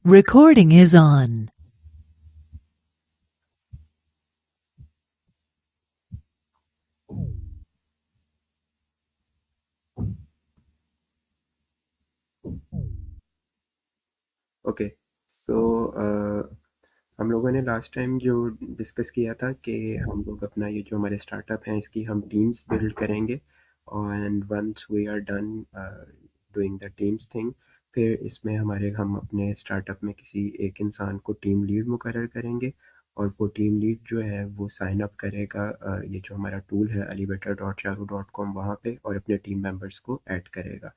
Recording is on. Okay. सो हम लोगों ने लास्ट टाइम जो डिस्कस किया था कि हम लोग अपना ये जो हमारे स्टार्टअप हैं इसकी हम टीम्स बिल्ड करेंगे, and once we are done doing the teams thing, फिर इसमें हम अपने स्टार्टअप में किसी एक इंसान को टीम लीड मुकर्रर करेंगे, और वो टीम लीड जो है वो साइन अप करेगा ये जो हमारा टूल है alivator.charu.com वहाँ पे, और अपने टीम मेंबर्स को ऐड करेगा।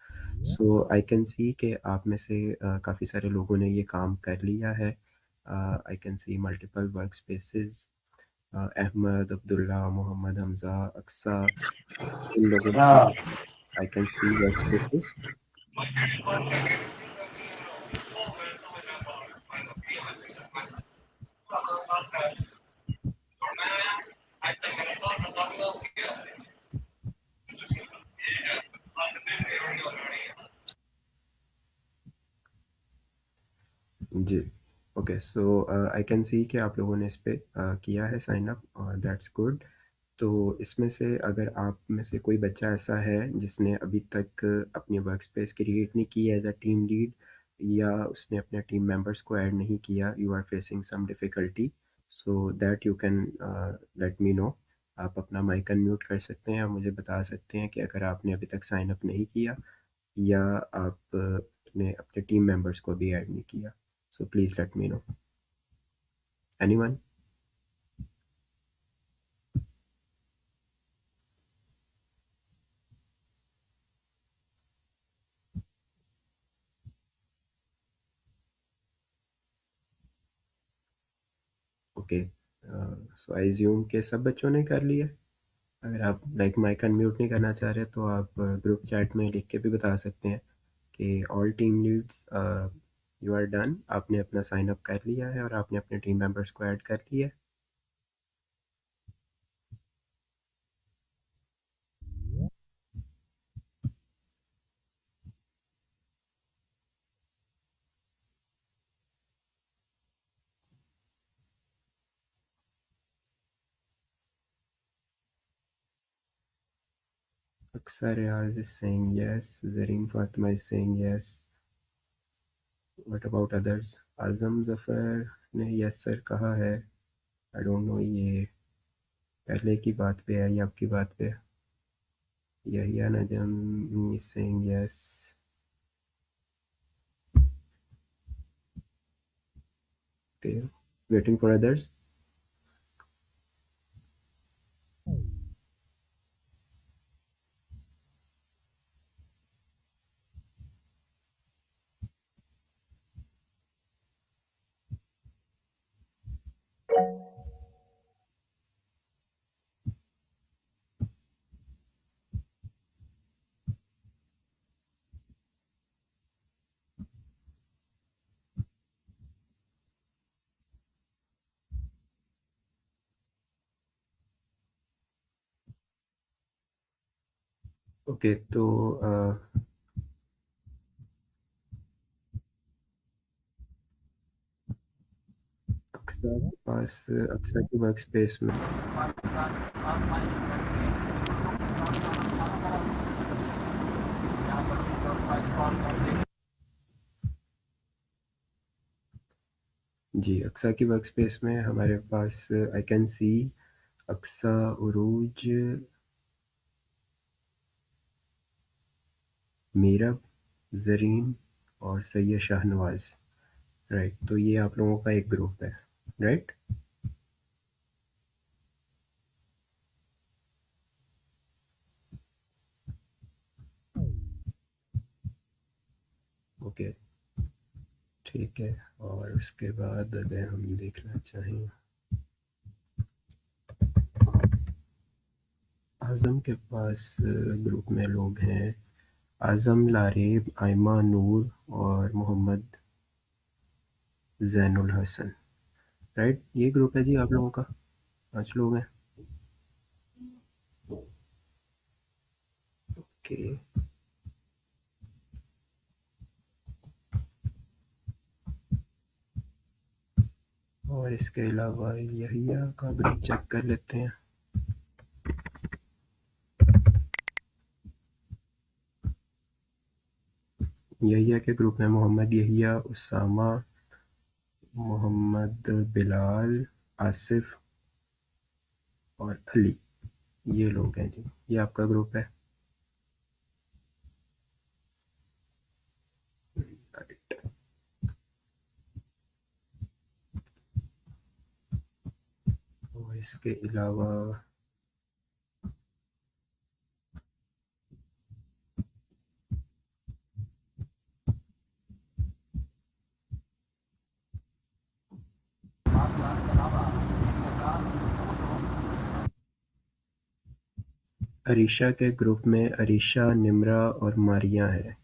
सो आई कैन सी कि आप में से काफ़ी सारे लोगों ने ये काम कर लिया है। I can see multiple work spaces, Ahmad, Abdullah, Mohammed, Hamza, Aqsa, इन लोगों की I can see work spaces. जी। Okay, so I can see कि आप लोगों ने इस पे किया है साइन अप, दैट्स गुड। तो इसमें से अगर आप में से कोई बच्चा ऐसा है जिसने अभी तक अपनी वर्क स्पेस क्रिएट नहीं की एज अ टीम लीड, या उसने अपने टीम मेंबर्स को ऐड नहीं किया, you are facing some difficulty, so that you can let me know. आप अपना माइक अनम्यूट कर सकते हैं और मुझे बता सकते हैं कि अगर आपने अभी तक साइन अप नहीं किया, या आपने अपने टीम मेंबर्स को भी ऐड नहीं किया। So please let me know. Anyone? Okay, so I Zoom के सब बच्चों ने कर लिया। अगर आप लाइक माइक अनम्यूट नहीं करना चाह रहे तो आप ग्रुप चैट में लिख के भी बता सकते हैं कि all team leads you are done, आपने अपना साइन अप कर लिया है और आपने अपने टीम मेंबर्स को ऐड कर लिया है। अक्सर Riyaz is saying yes, Zareen Fatima is saying yes. What about others? Azam Zafar ने यस सर कहा है। आई डोंट नो ये पहले की बात पे है या आपकी बात पे है। Yahiya Najam is saying yes. Okay, waiting for others. Okay, तो अक्सा के पास, अक्सा की वर्क स्पेस में। जी, अक्सा की वर्क स्पेस में हमारे पास आई कैन सी अक्सा, उरूज, मीरब, जरीन और सैयद शाहनवाज। राइट, तो ये आप लोगों का एक ग्रुप है। राइट। ओके, ठीक है। और उसके बाद अगर हम देखना चाहें, आज़म के पास ग्रुप में लोग हैं, आज़म, लारेब, आयमा, नूर और मोहम्मद जैनुल हसन। राइट, ये ग्रुप है जी आप लोगों का। 5 लोग हैं। ओके। और इसके अलावा यहिया का ग्रुप चेक कर लेते हैं। यहिया के ग्रुप में मोहम्मद यहिया, उसामा, मोहम्मद बिलाल, आसिफ और अली, ये लोग हैं जी। ये आपका ग्रुप है। और इसके अलावा अरीशा के ग्रुप में अरीशा, निम्रा और मारिया है।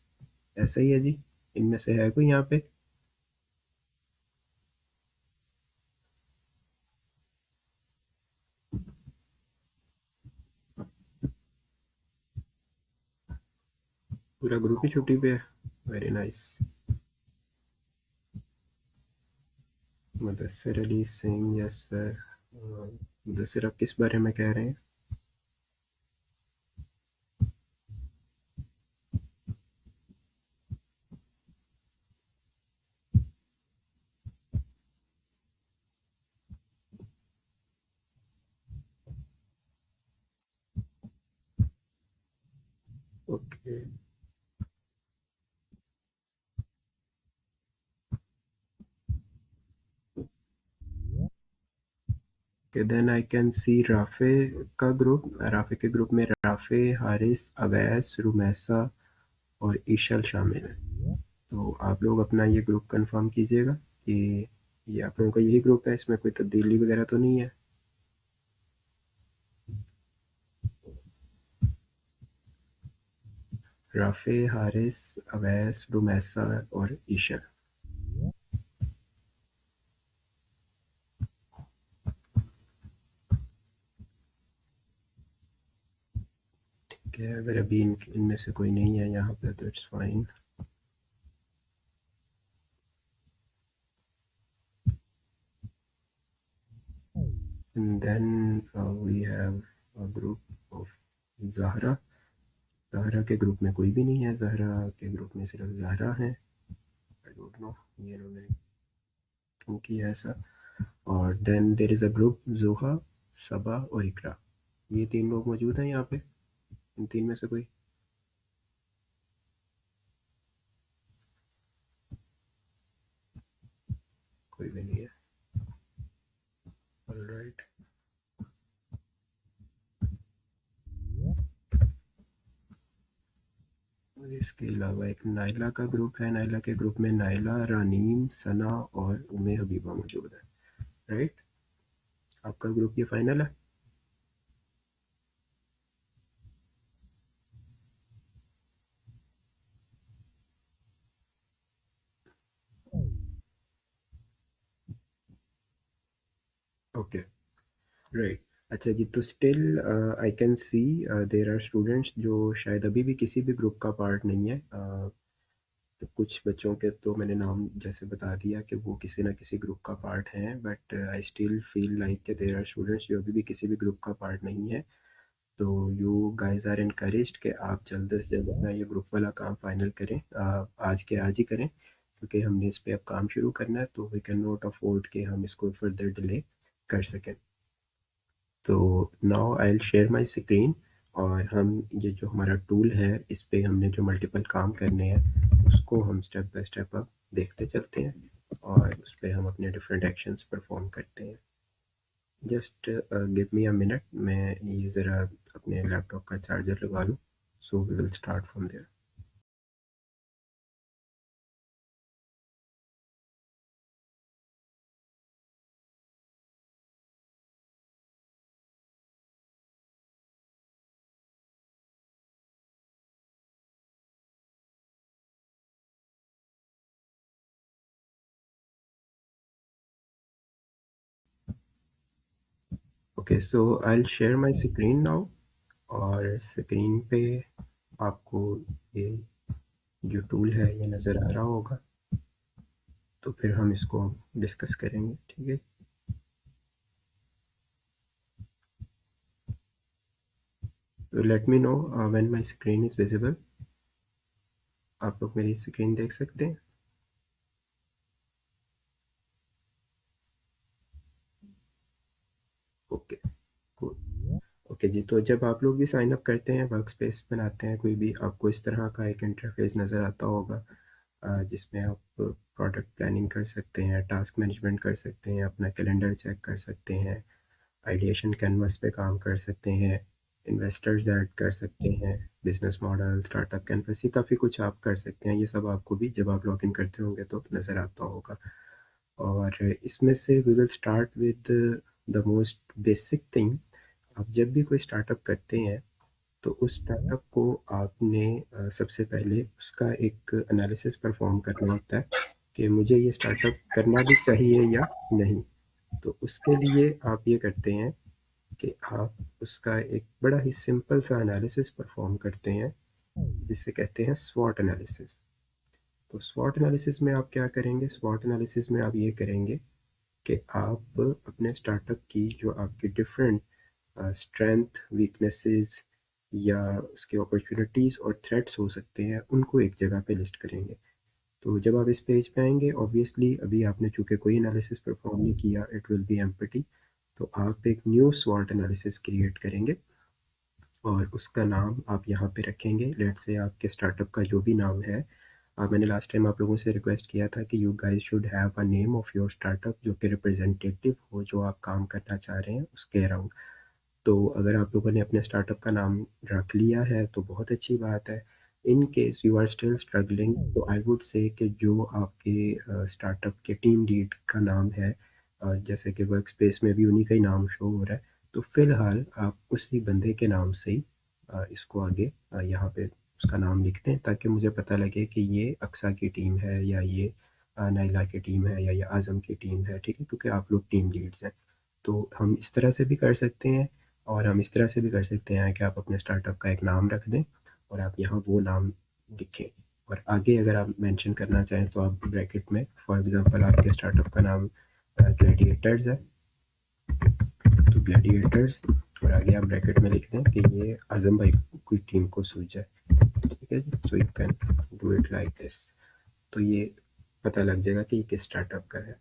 ऐसा ही है जी। इनमें से है कोई यहाँ पे? पूरा ग्रुप ही छुट्टी पे है। Very nice. Mudassir Ali Singh, yes sir. Mudassir आप किस बारे में कह रहे हैं? Okay. Okay, then I can see Rafe का ग्रुप। राफे के ग्रुप में राफे, हारिस, अवैस, रुमैसा और ईशल शामिल है। तो आप लोग अपना ये ग्रुप कंफर्म कीजिएगा कि ये आप लोगों का यही ग्रुप है, इसमें कोई तब्दीली वगैरह तो नहीं है। राफे, हारिस, अवैस, रुमैसा और ईशल। ठीक है, अगर अभी इनमें से कोई नहीं है यहाँ पे तो it's fine. And then we have a group of Zahra. Zahra के ग्रुप में कोई भी नहीं है। ज़हरा के ग्रुप में सिर्फ ज़हरा है। आई डोंट नो ये लोग क्यों किया है ऐसा। और then there is a group Zoha, Saba और इकरा। ये तीन लोग मौजूद हैं यहाँ पे। इन तीन में से कोई? कोई भी नहीं है। ऑलराइट। और इसके अलावा एक नाइला का ग्रुप है। नाइला के ग्रुप में नाइला, रानीम, सना और उमे हबीबा मौजूद है। राइट। आपका ग्रुप ये फाइनल है। ओके। राइट। अच्छा जी, तो still I can see there are students जो शायद अभी भी किसी भी ग्रुप का पार्ट नहीं है। तो कुछ बच्चों के तो मैंने नाम जैसे बता दिया कि वो किसी ना किसी ग्रुप का पार्ट हैं, but I still feel like कि देर आर स्टूडेंट्स जो अभी भी किसी भी ग्रुप का पार्ट नहीं है। तो यू गाइस आर इनकरेज्ड कि आप जल्द से जल्द अपना ये ग्रुप वाला काम फाइनल करें। आज के आज ही करें, क्योंकि हमने इस पे अब काम शुरू करना है, तो वी कैन नॉट अफोर्ड कि हम इसको फर्दर डिले कर सकें। तो now I will share my screen, और हम ये जो हमारा टूल है इस पे हमने जो मल्टीपल काम करने हैं उसको हम स्टेप बाय स्टेप अब देखते चलते हैं, और उस पे हम अपने डिफरेंट एक्शंस परफॉर्म करते हैं। Just give me a minute, मैं ये ज़रा अपने लैपटॉप का चार्जर लगा लूँ। So we will start from there. Okay, so I will share my screen now, और स्क्रीन पे आपको ये जो टूल है ये नज़र आ रहा होगा। तो फिर हम इसको डिस्कस करेंगे, ठीक है। So let me know when my screen is visible. आप लोग मेरी स्क्रीन देख सकते हैं? ओके, ओके जी। तो जब आप लोग भी साइन अप करते हैं, वर्क स्पेस बनाते हैं कोई भी, आपको इस तरह का एक इंटरफेस नज़र आता होगा जिसमें आप प्रोडक्ट प्लानिंग कर सकते हैं, टास्क मैनेजमेंट कर सकते हैं, अपना कैलेंडर चेक कर सकते हैं, आइडिएशन कैनवस पे काम कर सकते हैं, इन्वेस्टर्स ऐड कर सकते हैं, बिजनेस मॉडल, स्टार्टअप कैनवस, ये काफ़ी कुछ आप कर सकते हैं। ये सब आपको भी जब आप लॉगिन करते होंगे तो नज़र आता होगा। और इसमें से we will start with the most basic thing. आप जब भी कोई स्टार्टअप करते हैं तो उस स्टार्टअप को आपने सबसे पहले उसका एक एनालिसिस परफॉर्म करना होता है कि मुझे ये स्टार्टअप करना भी चाहिए या नहीं। तो उसके लिए आप ये करते हैं कि आप उसका एक बड़ा ही सिंपल सा एनालिसिस परफॉर्म करते हैं जिसे कहते हैं स्वॉट एनालिसिस। तो स्वॉट एनालिसिस में आप क्या करेंगे? स्वॉट एनालिसिस में आप ये करेंगे कि आप अपने स्टार्टअप की जो आपकी डिफरेंट स्ट्रेंथ, वीकनेसेस या उसके अपॉर्चुनिटीज़ और थ्रेट्स हो सकते हैं, उनको एक जगह पे लिस्ट करेंगे। तो जब आप इस पेज पे आएंगे, ऑब्वियसली अभी आपने चूंकि कोई एनालिसिस परफॉर्म नहीं किया, इट विल बी एम्प्टी। तो आप एक न्यू स्वॉट एनालिसिस क्रिएट करेंगे और उसका नाम आप यहाँ पे रखेंगे। लेट्स से आपके स्टार्टअप का जो भी नाम है, मैंने लास्ट टाइम आप लोगों से रिक्वेस्ट किया था कि you guys should have a name of your startup जो कि रिप्रेजेंटेटिव हो जो आप काम करना चाह रहे हैं उसके अराउंड। तो अगर आप लोगों ने अपने स्टार्टअप का नाम रख लिया है तो बहुत अच्छी बात है। In case you are still struggling, तो आई वुड से कि जो आपके स्टार्टअप के टीम लीड का नाम है, जैसे कि वर्क स्पेस में भी उन्हीं का ही नाम शो हो रहा है, तो फिलहाल आप उसी बंदे के नाम से ही इसको आगे यहाँ पे उसका नाम लिख दें ताकि मुझे पता लगे कि ये अक्सा की टीम है या ये नाइला की टीम है या ये आज़म की टीम है। ठीक है, क्योंकि आप लोग टीम लीड्स हैं। तो हम इस तरह से भी कर सकते हैं और हम इस तरह से भी कर सकते हैं कि आप अपने स्टार्टअप का एक नाम रख दें और आप यहाँ वो नाम लिखें। और आगे अगर आप मेंशन करना चाहें तो आप ब्रैकेट में, फॉर एग्जांपल आपके स्टार्टअप का नाम ग्लैडिएटर्स है, तो ग्लैडिएटर्स, और आगे आप ब्रैकेट में लिख दें कि ये आजम भाई की टीम को सूझ जाए। ठीक है जी, so you can do it like this. तो ये पता लग जाएगा कि ये किस स्टार्टअप का है।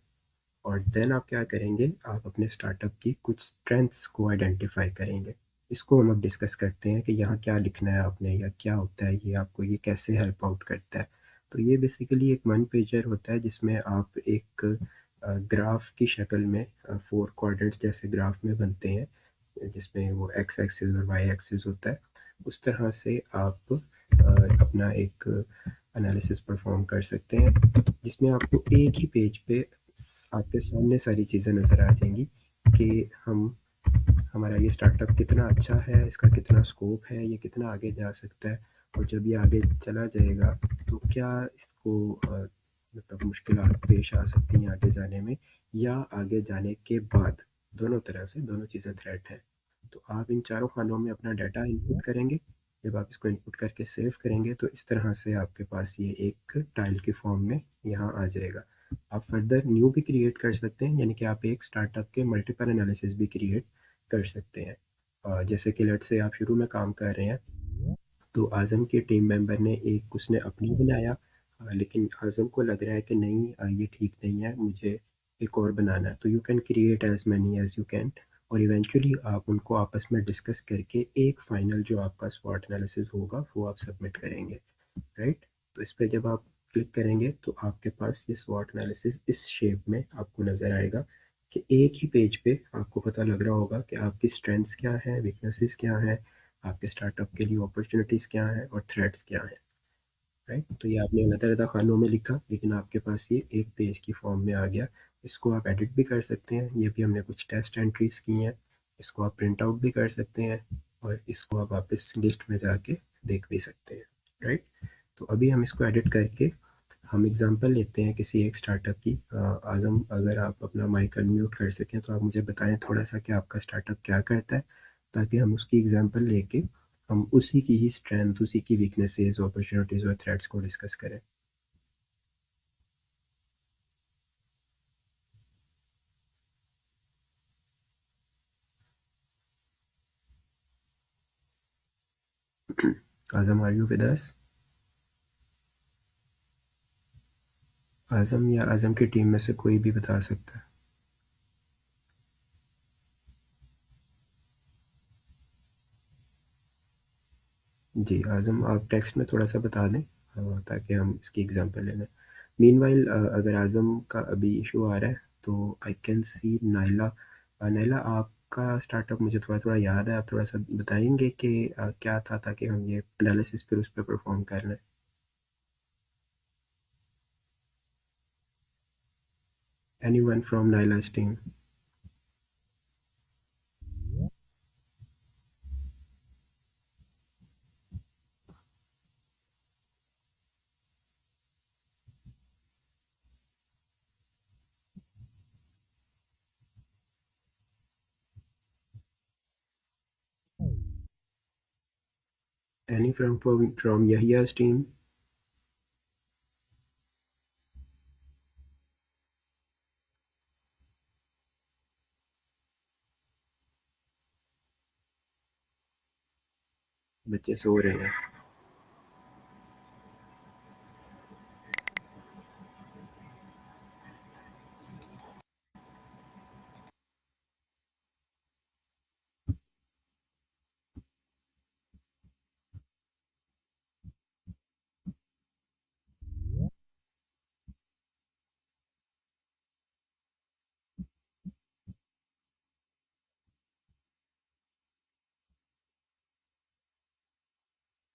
और देन आप क्या करेंगे? आप अपने स्टार्टअप की कुछ स्ट्रेंथ्स को आइडेंटिफाई करेंगे। इसको हम अब डिस्कस करते हैं कि यहाँ क्या लिखना है आपने या क्या होता है ये, आपको ये कैसे हेल्प आउट करता है। तो ये बेसिकली एक वन पेजर होता है जिसमें आप एक ग्राफ की शक्ल में, 4 क्वाड्रेंट्स जैसे ग्राफ में बनते हैं जिसमें वो एक्स एक्सिस और वाई एक्सिस होता है। उस तरह से आप अपना एक एनालिसिस परफॉर्म कर सकते हैं जिसमें आपको एक ही पेज पे आपके सामने सारी चीज़ें नज़र आ जाएंगी कि हमारा ये स्टार्टअप कितना अच्छा है, इसका कितना स्कोप है, ये कितना आगे जा सकता है। और जब ये आगे चला जाएगा तो क्या इसको मतलब मुश्किलात पेश आ सकती हैं आगे जाने में, या आगे जाने के बाद। दोनों तरह से दोनों चीज़ें थ्रेट हैं। तो आप इन चारों खानों में अपना डाटा इनपुट करेंगे। जब आप इसको इनपुट करके सेव करेंगे तो इस तरह से आपके पास ये एक टाइल के फॉर्म में यहाँ आ जाएगा। आप फर्दर न्यू भी क्रिएट कर सकते हैं, यानी कि आप एक स्टार्टअप के मल्टीपल एनालिसिस भी क्रिएट कर सकते हैं। जैसे कि लेट से आप शुरू में काम कर रहे हैं तो आज़म के टीम मेंबर ने एक उसने अपनी बनाया, लेकिन आज़म को लग रहा है कि नहीं, ये ठीक नहीं है, मुझे एक और बनाना है। तो you can create as many as you can और इवेंचुअली आप उनको आपस में डिस्कस करके एक फाइनल जो आपका स्वॉट एनालिसिस होगा वो आप सबमिट करेंगे। राइट, तो इस पर जब आप क्लिक करेंगे तो आपके पास ये स्वॉट एनालिसिस इस शेप में आपको नज़र आएगा कि एक ही पेज पे आपको पता लग रहा होगा कि आपकी स्ट्रेंथ्स क्या हैं, वीकनेसेस क्या हैं, आपके स्टार्टअप के लिए अपॉर्चुनिटीज़ क्या हैं और थ्रेट्स क्या हैं। राइट, तो ये आपने अलग-अलग खानों में लिखा लेकिन आपके पास ये एक पेज की फॉर्म में आ गया। इसको आप एडिट भी कर सकते हैं, ये भी हमने कुछ टेस्ट एंट्रीज की हैं। इसको आप प्रिंट आउट भी कर सकते हैं और इसको आप वापस लिस्ट में जाके देख भी सकते हैं। राइट, तो अभी हम इसको एडिट करके हम एग्जांपल लेते हैं किसी एक स्टार्टअप की। आज़म, अगर आप अपना माइक अनम्यूट कर सकें तो आप मुझे बताएं थोड़ा सा कि आपका स्टार्टअप क्या करता है, ताकि हम उसकी एग्जांपल लेके हम उसी की ही स्ट्रेंथ, उसी की वीकनेसेस, अपॉर्चुनिटीज़ और थ्रेट्स को डिस्कस करें। आज़म, आर यू विद अस? आज़म या आज़म की टीम में से कोई भी बता सकता है। जी, आज़म आप टेक्स्ट में थोड़ा-सा बता दें ताकि हम इसकी एग्ज़ाम्पल ले लें। मीनवाइल अगर आज़म का अभी इश्यू आ रहा है तो आई कैन सी नाइला। नाइला, आपका स्टार्टअप मुझे थोड़ा-थोड़ा याद है, आप थोड़ा-सा बताएँगे कि क्या था ताकि हम ये एनालिसिस फिर उस पे परफ़ॉर्म कर लें? Anyone from Naila's team? Any from Yahiya's team? बच्चे सो रहे हैं।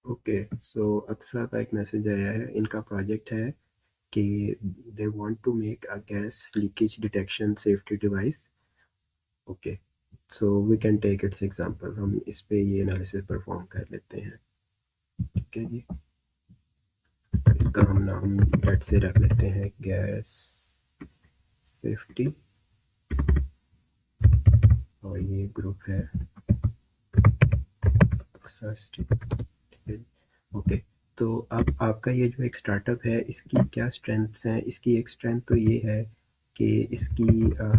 ओके, सो अक्सा का एक मैसेज आया है, इनका प्रोजेक्ट है कि they want to make a gas leakage detection safety device. Okay, so we can take its example, हम इस पे ये एनालिसिस परफॉर्म कर लेते हैं। ठीक है जी, इसका हम नाम लेट से रख लेते हैं गैस सेफ्टी, और ये ग्रुप है ओके। तो अब आपका ये जो एक स्टार्टअप है इसकी क्या स्ट्रेंथ्स हैं? इसकी एक स्ट्रेंथ तो ये है कि इसकी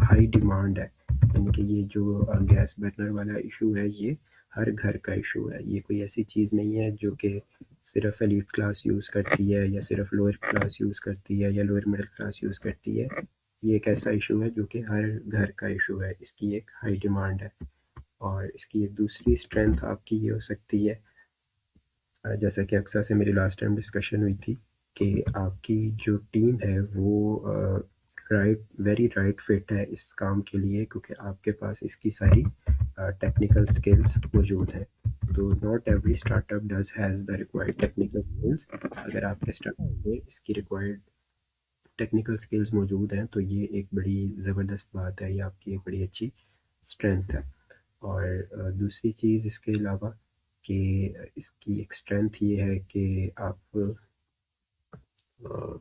हाई डिमांड है, यानी कि ये जो गैस बर्नर वाला इशू है ये हर घर का इशू है। ये कोई ऐसी चीज़ नहीं है जो कि सिर्फ एलीट क्लास यूज़ करती है या सिर्फ लोअर क्लास यूज़ करती है या लोअर मिडिल क्लास यूज़ करती है। ये एक ऐसा इशू है जो कि हर घर का इशू है, इसकी एक हाई डिमांड है। और इसकी एक दूसरी स्ट्रेंथ आपकी ये हो सकती है, जैसा कि अक्सर से मेरी लास्ट टाइम डिस्कशन हुई थी कि आपकी जो टीम है वो वेरी राइट फिट है इस काम के लिए, क्योंकि आपके पास इसकी सारी टेक्निकल स्किल्स मौजूद हैं। तो not every startup does has the required technical skills. अगर आपके स्टार्टअप में इसकी रिक्वायर्ड टेक्निकल स्किल्स मौजूद हैं तो ये एक बड़ी ज़बरदस्त बात है, ये आपकी एक बड़ी अच्छी स्ट्रेंथ है। और दूसरी चीज़ इसके अलावा कि इसकी एक स्ट्रेंथ ये है कि आप अ,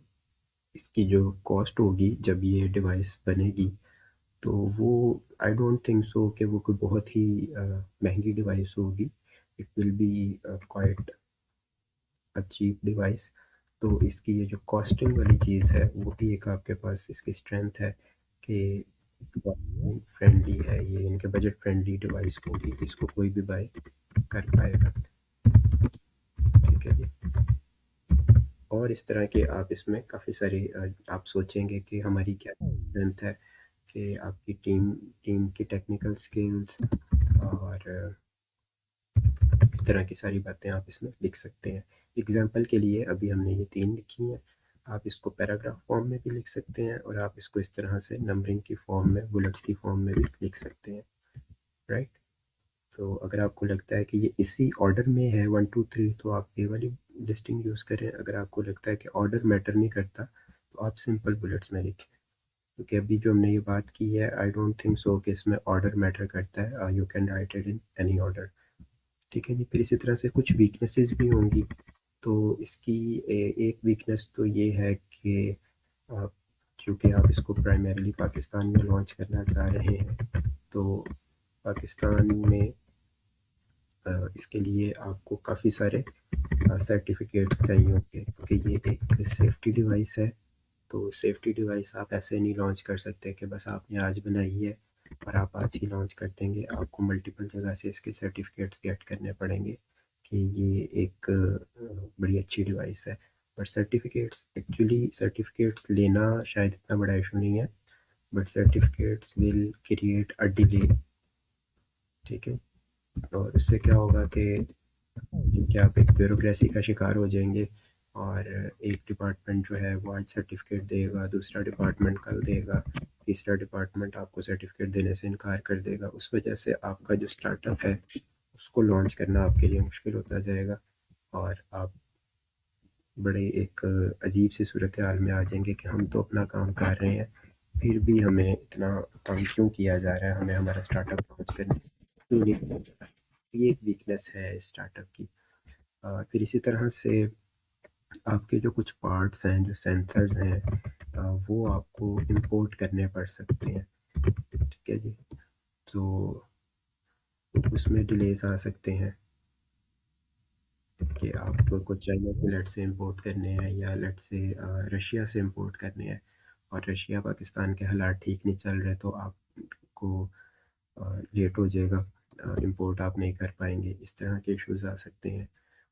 इसकी जो कॉस्ट होगी जब ये डिवाइस बनेगी तो वो आई डोंट थिंक सो कि वो कोई बहुत ही महंगी डिवाइस होगी। It will be quite a cheap device. तो इसकी ये जो कॉस्टिंग वाली चीज़ है वो भी एक आपके पास इसकी स्ट्रेंथ है कि फ्रेंडली है, ये इनके बजट फ्रेंडली डिवाइस होगी, इसको कोई भी बाय कर पाएगा। ठीक है जी। और इस तरह के आप इसमें काफ़ी सारी आप सोचेंगे कि हमारी क्या स्ट्रेंथ है, कि आपकी टीम टीम की टेक्निकल स्किल्स और इस तरह की सारी बातें आप इसमें लिख सकते हैं। एग्जाम्पल के लिए अभी हमने ये 3 लिखी हैं, आप इसको पैराग्राफ फॉर्म में भी लिख सकते हैं और आप इसको इस तरह से नंबरिंग की फॉर्म में, बुलेट्स की फॉर्म में भी लिख सकते हैं, राइट? तो अगर आपको लगता है कि ये इसी ऑर्डर में है 1 2 3 तो आप ये वाली लिस्टिंग यूज़ करें। अगर आपको लगता है कि ऑर्डर मैटर नहीं करता तो आप सिंपल बुलेट्स में लिखें, क्योंकि अभी जो हमने ये बात की है आई डोंट थिंक सो कि इसमें ऑर्डर मैटर करता है। You can write it in any order. ठीक है जी। फिर इसी तरह से कुछ वीकनेसेस भी होंगी। तो इसकी एक वीकनेस तो ये है कि आप, चूँकि आप इसको प्राइमरीली पाकिस्तान में लॉन्च करना चाह रहे हैं तो पाकिस्तान में इसके लिए आपको काफ़ी सारे सर्टिफिकेट्स चाहिए होंगे, क्योंकि ये एक सेफ्टी डिवाइस है। तो सेफ्टी डिवाइस आप ऐसे नहीं लॉन्च कर सकते कि बस आपने आज बनाई है और आप आज ही लॉन्च कर देंगे। आपको मल्टीपल जगह से इसके सर्टिफिकेट्स गेट करने पड़ेंगे कि ये एक बड़ी अच्छी डिवाइस है। बट सर्टिफिकेट्स लेना शायद इतना बड़ा इशू नहीं है, but certificates will create a delay. ठीक है, और उससे क्या होगा कि आप एक ब्यूरोक्रेसी का शिकार हो जाएंगे, और एक डिपार्टमेंट जो है वो आज सर्टिफिकेट देगा, दूसरा डिपार्टमेंट कल देगा, तीसरा डिपार्टमेंट आपको सर्टिफिकेट देने से इनकार कर देगा। उस वजह से आपका जो स्टार्टअप है उसको लॉन्च करना आपके लिए मुश्किल होता जाएगा, और आप बड़े एक अजीब सी सूरत हाल में आ जाएंगे कि हम तो अपना काम कर रहे हैं, फिर भी हमें इतना तंग क्यों किया जा रहा है, हमें हमारा स्टार्टअप लॉन्च करने क्यों नहीं दिया जा रहा है। ये एक वीकनेस है स्टार्टअप की। फिर इसी तरह से आपके जो कुछ पार्ट्स हैं, जो सेंसर्स हैं, वो आपको इंपोर्ट करने पड़ सकते हैं। ठीक है जी, तो उसमें डिलेस आ सकते हैं कि आपको चाइना के लेट से इंपोर्ट करने हैं, या लेट से रशिया से इंपोर्ट करने हैं, और रशिया पाकिस्तान के हालात ठीक नहीं चल रहे, तो आपको लेट हो जाएगा, इंपोर्ट आप नहीं कर पाएंगे। इस तरह के इश्यूज आ सकते हैं।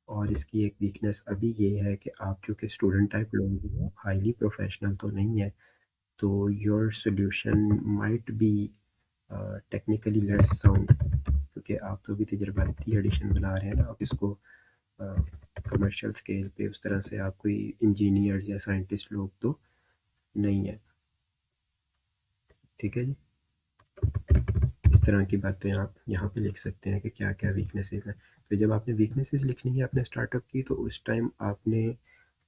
और इसकी एक वीकनेस अभी ये है कि आप चूँकि स्टूडेंट टाइप लोग हैं, हाईली प्रोफेशनल तो नहीं है, तो your solution might be technically less sound, क्योंकि आप तो अभी तजर्बाती एडिशन बना रहे हैं ना, आप इसको कमर्शियल स्केल पे उस तरह से आप कोई इंजीनियर्स या साइंटिस्ट लोग तो नहीं है। ठीक है जी, इस तरह की बातें आप यहाँ पे लिख सकते हैं कि क्या क्या वीकनेसेस हैं। तो जब आपने वीकनेसेस लिखनी है अपने स्टार्टअप की, तो उस टाइम आपने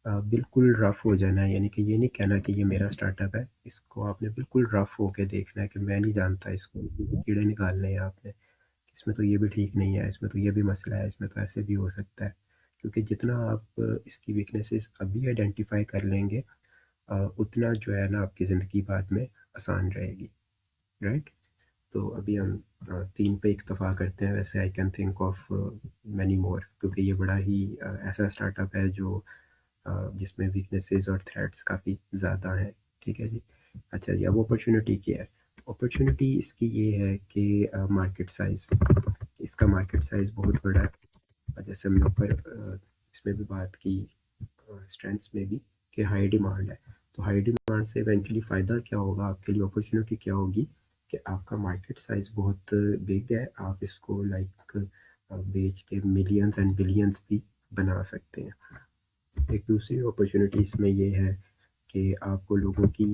बिल्कुल रफ हो जाना है, यानी कि ये नहीं कहना कि ये मेरा स्टार्टअप है, इसको आपने बिल्कुल रफ होके देखना है कि मैं नहीं जानता इसको, कीड़े निकालने हैं आपने, इसमें तो ये भी ठीक नहीं है, इसमें तो ये भी मसला है, इसमें तो ऐसे भी हो सकता है। क्योंकि जितना आप इसकी वीकनेसेस अभी आइडेंटिफाई कर लेंगे, उतना जो है ना आपकी ज़िंदगी बाद में आसान रहेगी। राइट, तो अभी हम 3 पे इक्तफ़ा करते हैं। वैसे I can think of many more, क्योंकि ये बड़ा ही ऐसा स्टार्टअप है जो जिसमें वीकनेसेस और थ्रेट्स काफ़ी ज़्यादा हैं। ठीक है जी, अच्छा जी, अब अपॉर्चुनिटी क्या है? अपॉर्चुनिटी इसकी ये है कि मार्केट साइज़, इसका मार्केट साइज़ बहुत बड़ा है। और जैसे हमने ऊपर इसमें भी बात की, स्ट्रेंथ्स में भी, कि हाई डिमांड है। तो हाई डिमांड से इवेंचुअली फ़ायदा क्या होगा आपके लिए, अपॉर्चुनिटी क्या होगी कि आपका मार्केट साइज़ बहुत बिग है, आप इसको लाइक बेच के मिलियंस एंड बिलियंस भी बना सकते हैं। एक दूसरी अपॉर्चुनिटी इसमें ये है कि आपको लोगों की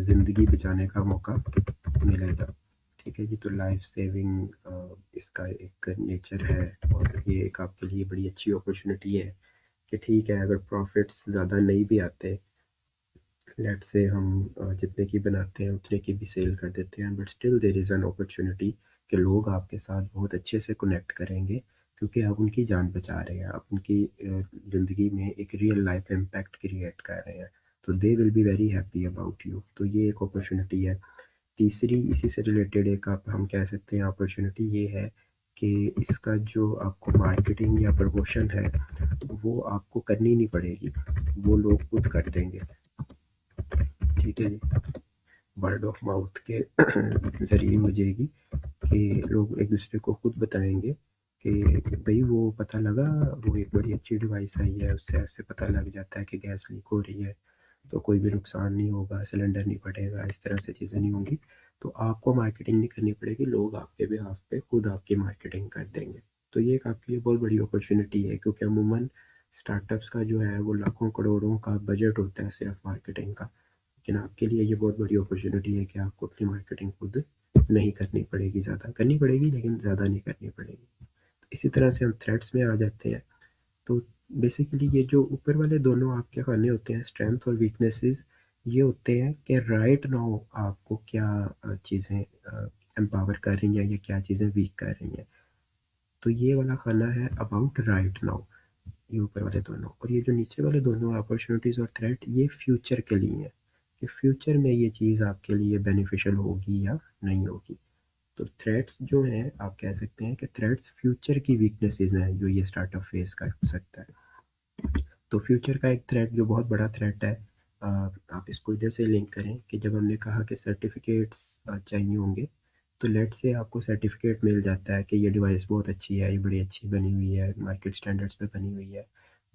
ज़िंदगी बचाने का मौका मिलेगा। ठीक है जी, तो लाइफ सेविंग इसका एक नेचर है, और ये एक आपके लिए बड़ी अच्छी अपॉर्चुनिटी है कि ठीक है, अगर प्रॉफिट्स ज़्यादा नहीं भी आते, लेट्स से हम जितने की बनाते हैं उतने की भी सेल कर देते हैं, but still there is an opportunity कि लोग आपके साथ बहुत अच्छे से कनेक्ट करेंगे, क्योंकि आप उनकी जान बचा रहे हैं, आप उनकी ज़िंदगी में एक रियल लाइफ इम्पैक्ट क्रिएट कर रहे हैं, तो they will be very happy about you. तो ये एक अपॉर्चुनिटी है। तीसरी इसी से रिलेटेड एक आप हम कह सकते हैं अपॉर्चुनिटी ये है कि इसका जो आपको मार्केटिंग या प्रमोशन है वो आपको करनी नहीं पड़ेगी, वो लोग खुद कर देंगे। ठीक है जी, वर्ड ऑफ माउथ के ज़रिए हो जाएगी कि लोग एक दूसरे को खुद बताएंगे कि भाई वो पता लगा, वो एक बड़ी अच्छी डिवाइस आई है, उससे ऐसे पता लग जाता है कि गैस लीक हो रही है, तो कोई भी नुकसान नहीं होगा, सिलेंडर नहीं फटेगा, इस तरह से चीज़ें नहीं होंगी, तो आपको मार्केटिंग नहीं करनी पड़ेगी, लोग आपके बिहाफ पे खुद आपकी मार्केटिंग कर देंगे। तो ये एक आपके लिए बहुत बड़ी अपॉर्चुनिटी है, क्योंकि अमूमन स्टार्टअप्स का जो है वो लाखों करोड़ों का बजट होता है सिर्फ मार्केटिंग का, लेकिन आपके लिए ये बहुत बड़ी अपॉर्चुनिटी है कि आपको अपनी मार्केटिंग खुद नहीं करनी पड़ेगी, ज़्यादा करनी पड़ेगी लेकिन ज़्यादा नहीं करनी पड़ेगी। तो इसी तरह से हम थ्रेड्स में आ जाते हैं। तो बेसिकली ये जो ऊपर वाले दोनों आपके खाने होते हैं, स्ट्रेंथ और वीकनेसेस, ये होते हैं कि राइट नाउ आपको क्या चीज़ें एम्पावर कर रही हैं या क्या चीज़ें वीक कर रही हैं। तो ये वाला खाना है अबाउट राइट नाउ, ये ऊपर वाले दोनों, और ये जो नीचे वाले दोनों अपॉर्चुनिटीज़ और थ्रेट, ये फ्यूचर के लिए हैं कि फ्यूचर में ये चीज़ आपके लिए बेनिफिशियल होगी या नहीं होगी। तो थ्रेट्स जो हैं, आप कह सकते हैं कि थ्रेट्स फ्यूचर की वीकनेसेस हैं जो ये स्टार्टअप फेस कर सकता है। तो फ्यूचर का एक थ्रेट जो बहुत बड़ा थ्रेट है, आप इसको इधर से लिंक करें कि जब हमने कहा कि सर्टिफिकेट्स चाहिए होंगे, तो लेट से आपको सर्टिफिकेट मिल जाता है कि ये डिवाइस बहुत अच्छी है, ये बड़ी अच्छी बनी हुई है, मार्केट स्टैंडर्ड्स पे बनी हुई है,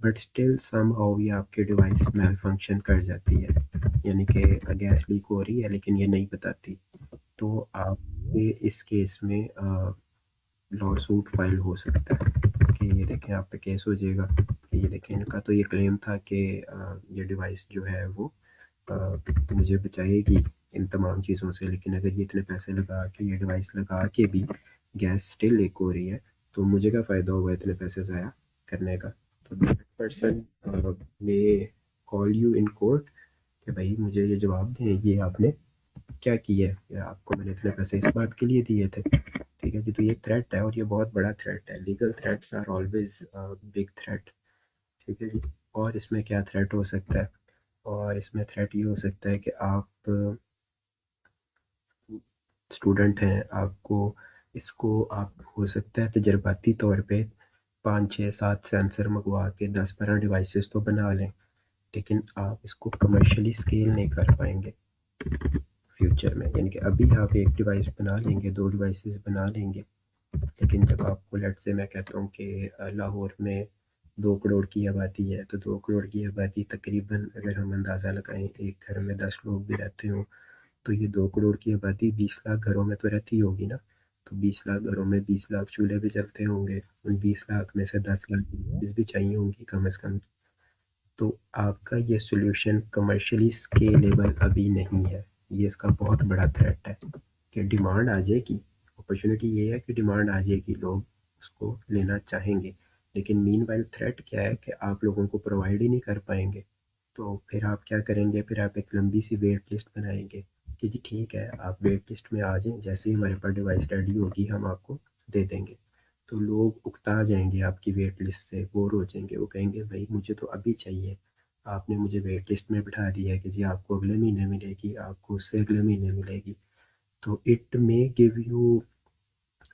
बट स्टिल समहाउ ये आपकी डिवाइस मेल फंक्शन कर जाती है, यानी कि गैस लीक हो रही है लेकिन ये नहीं बताती। तो आप ये इस केस में लॉ सूट फाइल हो सकता है कि ये देखें आप पे केस हो जाएगा कि ये देखें इनका तो ये क्लेम था कि ये डिवाइस जो है वो मुझे बचाएगी इन तमाम चीज़ों से, लेकिन अगर ये इतने पैसे लगा के ये डिवाइस लगा के भी गैस स्टिल लीक हो रही है तो मुझे क्या फ़ायदा होगा इतने पैसे ज़ाया करने का। तो that person may call you in court कि भाई मुझे ये जवाब दें ये आपने क्या किया है, या आपको मैंने इतने पैसे इस बात के लिए दिए थे। ठीक है जी, तो ये थ्रेट है और ये बहुत बड़ा थ्रेट है। Legal threats are always big threat. ठीक है जी। और इसमें क्या थ्रेट हो सकता है, और इसमें थ्रेट ये हो सकता है कि आप स्टूडेंट हैं, आपको इसको आप हो सकता है तजर्बाती तौर पे 5 6 7 सेंसर मंगवा के 10 12 डिवाइसेस तो बना लें, लेकिन आप इसको कमर्शियली स्केल नहीं कर पाएंगे फ्यूचर में। यानी कि अभी आप एक डिवाइस बना लेंगे, 2 डिवाइसेस बना लेंगे, लेकिन जब आपको लेट से मैं कहता हूँ कि लाहौर में 2 करोड़ की आबादी है, तो 2 करोड़ की आबादी तकरीबन अगर हम अंदाज़ा लगाएं एक घर में 10 लोग भी रहते हों, तो ये 2 करोड़ की आबादी 20 लाख घरों में तो रहती होगी ना। तो 20 लाख घरों में 20 लाख चूल्हे भी जलते होंगे, उन 20 लाख में से 10 लाख भी चाहिए होंगी कम अज़ कम। तो आपका ये सॉल्यूशन कमर्शियली स्केलेबल अभी नहीं है। ये इसका बहुत बड़ा थ्रेट है कि डिमांड आ जाएगी, अपॉर्चुनिटी ये है कि डिमांड आ जाएगी, लोग उसको लेना चाहेंगे, लेकिन मीनवाइल थ्रेट क्या है कि आप लोगों को प्रोवाइड ही नहीं कर पाएंगे। तो फिर आप क्या करेंगे, फिर आप एक लंबी सी वेट लिस्ट बनाएंगे कि जी ठीक है आप वेट लिस्ट में आ जाएं, जैसे ही हमारे पास डिवाइस रेडी होगी हम आपको दे देंगे। तो लोग उकता जाएंगे आपकी वेट लिस्ट से, बोर हो जाएंगे, वो कहेंगे भाई मुझे तो अभी चाहिए, आपने मुझे वेट लिस्ट में बिठा दिया है कि जी आपको अगले महीने मिलेगी, आपको उससे अगले महीने मिलेगी। तो it may give you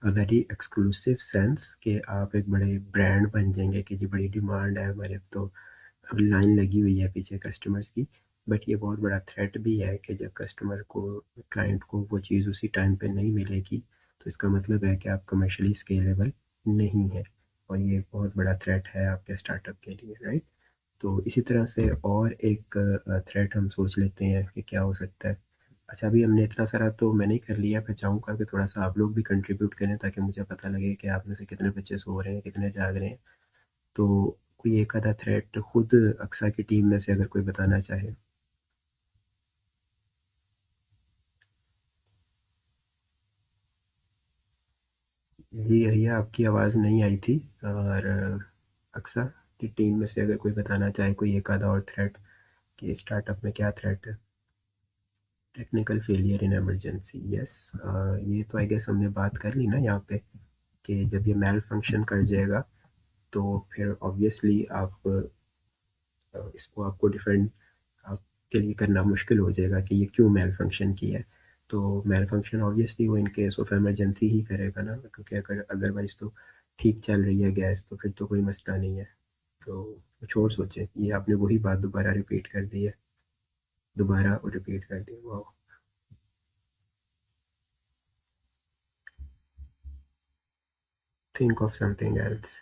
a very exclusive sense कि आप एक बड़े ब्रांड बन जाएंगे कि जी बड़ी डिमांड है हमारे, तो लाइन लगी हुई है पीछे कस्टमर्स की। बट ये बहुत बड़ा थ्रेट भी है कि जब कस्टमर को, क्लाइंट को वो चीज़ उसी टाइम पे नहीं मिलेगी, तो इसका मतलब है कि आप कमर्शियली स्केलेबल नहीं है, और ये बहुत बड़ा थ्रेट है आपके स्टार्टअप के लिए, राइट। तो इसी तरह से और एक थ्रेट हम सोच लेते हैं कि क्या हो सकता है। अच्छा अभी हमने इतना सारा तो मैंने ही कर लिया, मैं चाहूँगा कि थोड़ा सा आप लोग भी कंट्रीब्यूट करें ताकि मुझे पता लगे कि आप में से कितने बच्चे सो रहे हैं, कितने जाग रहे हैं। तो कोई एक आधा थ्रेट खुद अक्सा की टीम में से अगर कोई बताना चाहे। जी भैया आपकी आवाज़ नहीं आई थी, और अक्सा की टीम में से अगर कोई बताना चाहे कोई एक आधा और थ्रेट कि स्टार्टअप में क्या थ्रेट है। Technical failure in emergency, yes. ये तो आई गेस हमने बात कर ली ना यहाँ पे कि जब ये मेल फंक्शन कर जाएगा तो फिर ऑब्वियसली आप इसको आपको डिफेंड आपके लिए करना मुश्किल हो जाएगा कि ये क्यों मेल फंक्शन किया है। तो मेल फंक्शन ऑब्वियसली वो इन केस ऑफ इमरजेंसी ही करेगा ना, क्योंकि अगर अदरवाइज तो ठीक चल रही है गैस तो फिर तो कोई मसला नहीं है। तो कुछ और सोचें, ये आपने वही बात दोबारा रिपीट कर दी है, दोबारा और रिपीट कर दी, वाह। Think of something else.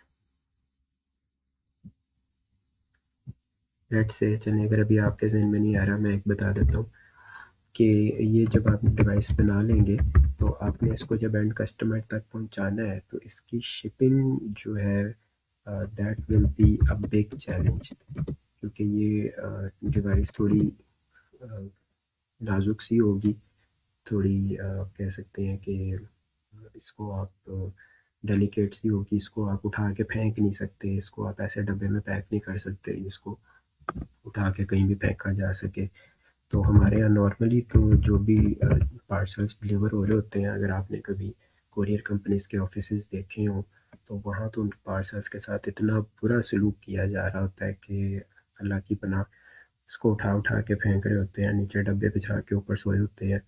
Let's say चलिए, अगर अभी आपके जहन में नहीं आ रहा मैं एक बता देता हूँ कि ये जब आप डिवाइस बना लेंगे तो आपने इसको जब एंड कस्टमर तक पहुंचाना है तो इसकी शिपिंग जो है that will be a big challenge, क्योंकि ये डिवाइस थोड़ी नाजुक सी होगी, थोड़ी कह सकते हैं कि इसको आप डेलिकेट सी होगी, इसको आप उठा के फेंक नहीं सकते, इसको आप ऐसे डब्बे में पैक नहीं कर सकते इसको उठा के कहीं भी फेंका जा सके। तो हमारे यहाँ नॉर्मली तो जो भी पार्सल्स डिलीवर हो रहे होते हैं, अगर आपने कभी कोरियर कंपनीज के ऑफिसेज देखे हों तो वहाँ तो उन पार्सल्स के साथ इतना बुरा सलूक किया जा रहा होता है कि अल्लाह की पनाह। इसको उठा उठा के फेंक रहे होते हैं, नीचे डब्बे बिछा के ऊपर सोए होते हैं।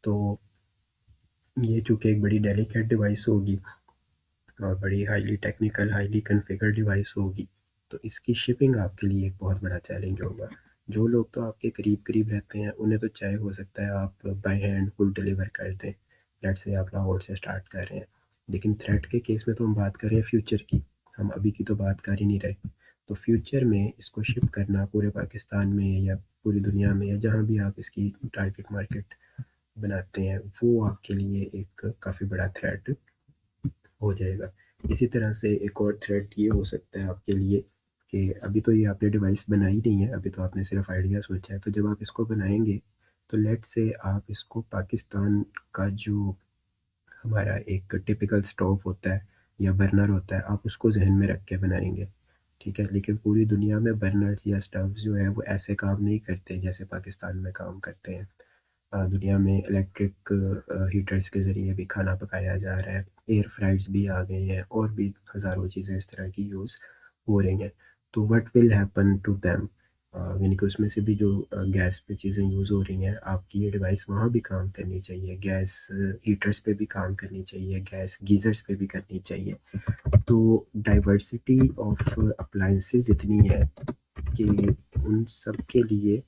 तो ये चूँकि एक बड़ी डेलिकेट डिवाइस होगी और बड़ी highly technical highly configure device होगी, तो इसकी शिपिंग आपके लिए एक बहुत बड़ा चैलेंज होगा। जो लोग तो आपके करीब करीब रहते हैं उन्हें तो चाहे हो सकता है आप बाय हैंड फुल डिलीवर कर दें, लेट्स से आप लाहौर से स्टार्ट कर रहे हैं, लेकिन थ्रेट के केस में तो हम बात कर रहे हैं फ्यूचर की, हम अभी की तो बात कर ही नहीं रहे। तो फ्यूचर में इसको शिप करना पूरे पाकिस्तान में या पूरी दुनिया में या जहाँ भी आप इसकी टारगेट मार्केट बनाते हैं, वो आपके लिए एक काफ़ी बड़ा थ्रेट हो जाएगा। इसी तरह से एक और थ्रेट ये हो सकता है आपके लिए कि अभी तो ये आपने डिवाइस बनाई नहीं है, अभी तो आपने सिर्फ आइडिया सोचा है, तो जब आप इसको बनाएंगे तो लेट से आप इसको पाकिस्तान का जो हमारा एक टिपिकल स्टोव होता है या बर्नर होता है, आप उसको जहन में रख के बनाएंगे, ठीक है। लेकिन पूरी दुनिया में बर्नर्स या स्टव्स जो है वो ऐसे काम नहीं करते जैसे पाकिस्तान में काम करते हैं। दुनिया में इलेक्ट्रिक हीटर्स के ज़रिए भी खाना पकाया जा रहा है, एयर फ्राइड्स भी आ गए हैं और भी हज़ारों चीज़ें इस तरह की यूज़ हो रही हैं। तो what will happen to them, यानी कि उसमें से भी जो गैस पे चीज़ें यूज़ हो रही हैं, आपकी ये डिवाइस वहाँ भी काम करनी चाहिए, गैस हीटर्स पे भी काम करनी चाहिए, गैस गीज़र्स पे भी करनी चाहिए। तो डाइवर्सिटी ऑफ अप्लाइंसेस इतनी है कि उन सब के लिए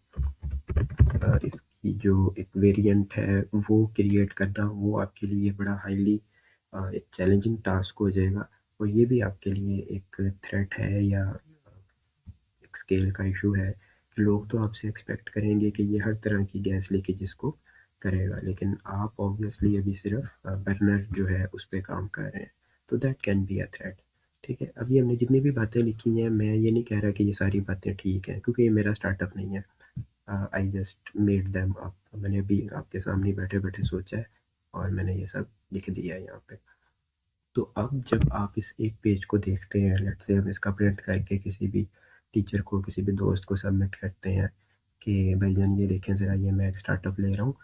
इसकी जो एक वेरिएंट है वो क्रिएट करना, वो आपके लिए बड़ा हाईली एक चैलेंजिंग टास्क हो जाएगा। और ये भी आपके लिए एक थ्रेट है या एक स्केल का इशू है कि लोग तो आपसे एक्सपेक्ट करेंगे कि ये हर तरह की गैस लीकेज इसको करेगा, लेकिन आप ऑब्वियसली अभी सिर्फ बर्नर जो है उस पर काम कर रहे हैं, तो that can be a threat. ठीक है, अभी हमने जितनी भी बातें लिखी हैं, मैं ये नहीं कह रहा कि ये सारी बातें ठीक हैं, क्योंकि ये मेरा स्टार्टअप नहीं है। I just made them up, मैंने अभी आपके सामने बैठे बैठे सोचा है और मैंने ये सब लिख दिया है यहाँ पे। तो अब जब आप इस एक पेज को देखते हैं, लेट्स से हम इसका प्रिंट करके किसी भी टीचर को, किसी भी दोस्त को सबमिट करते हैं कि भाईजान ये देखें ज़रा, ये मैं एक स्टार्टअप ले रहा हूँ,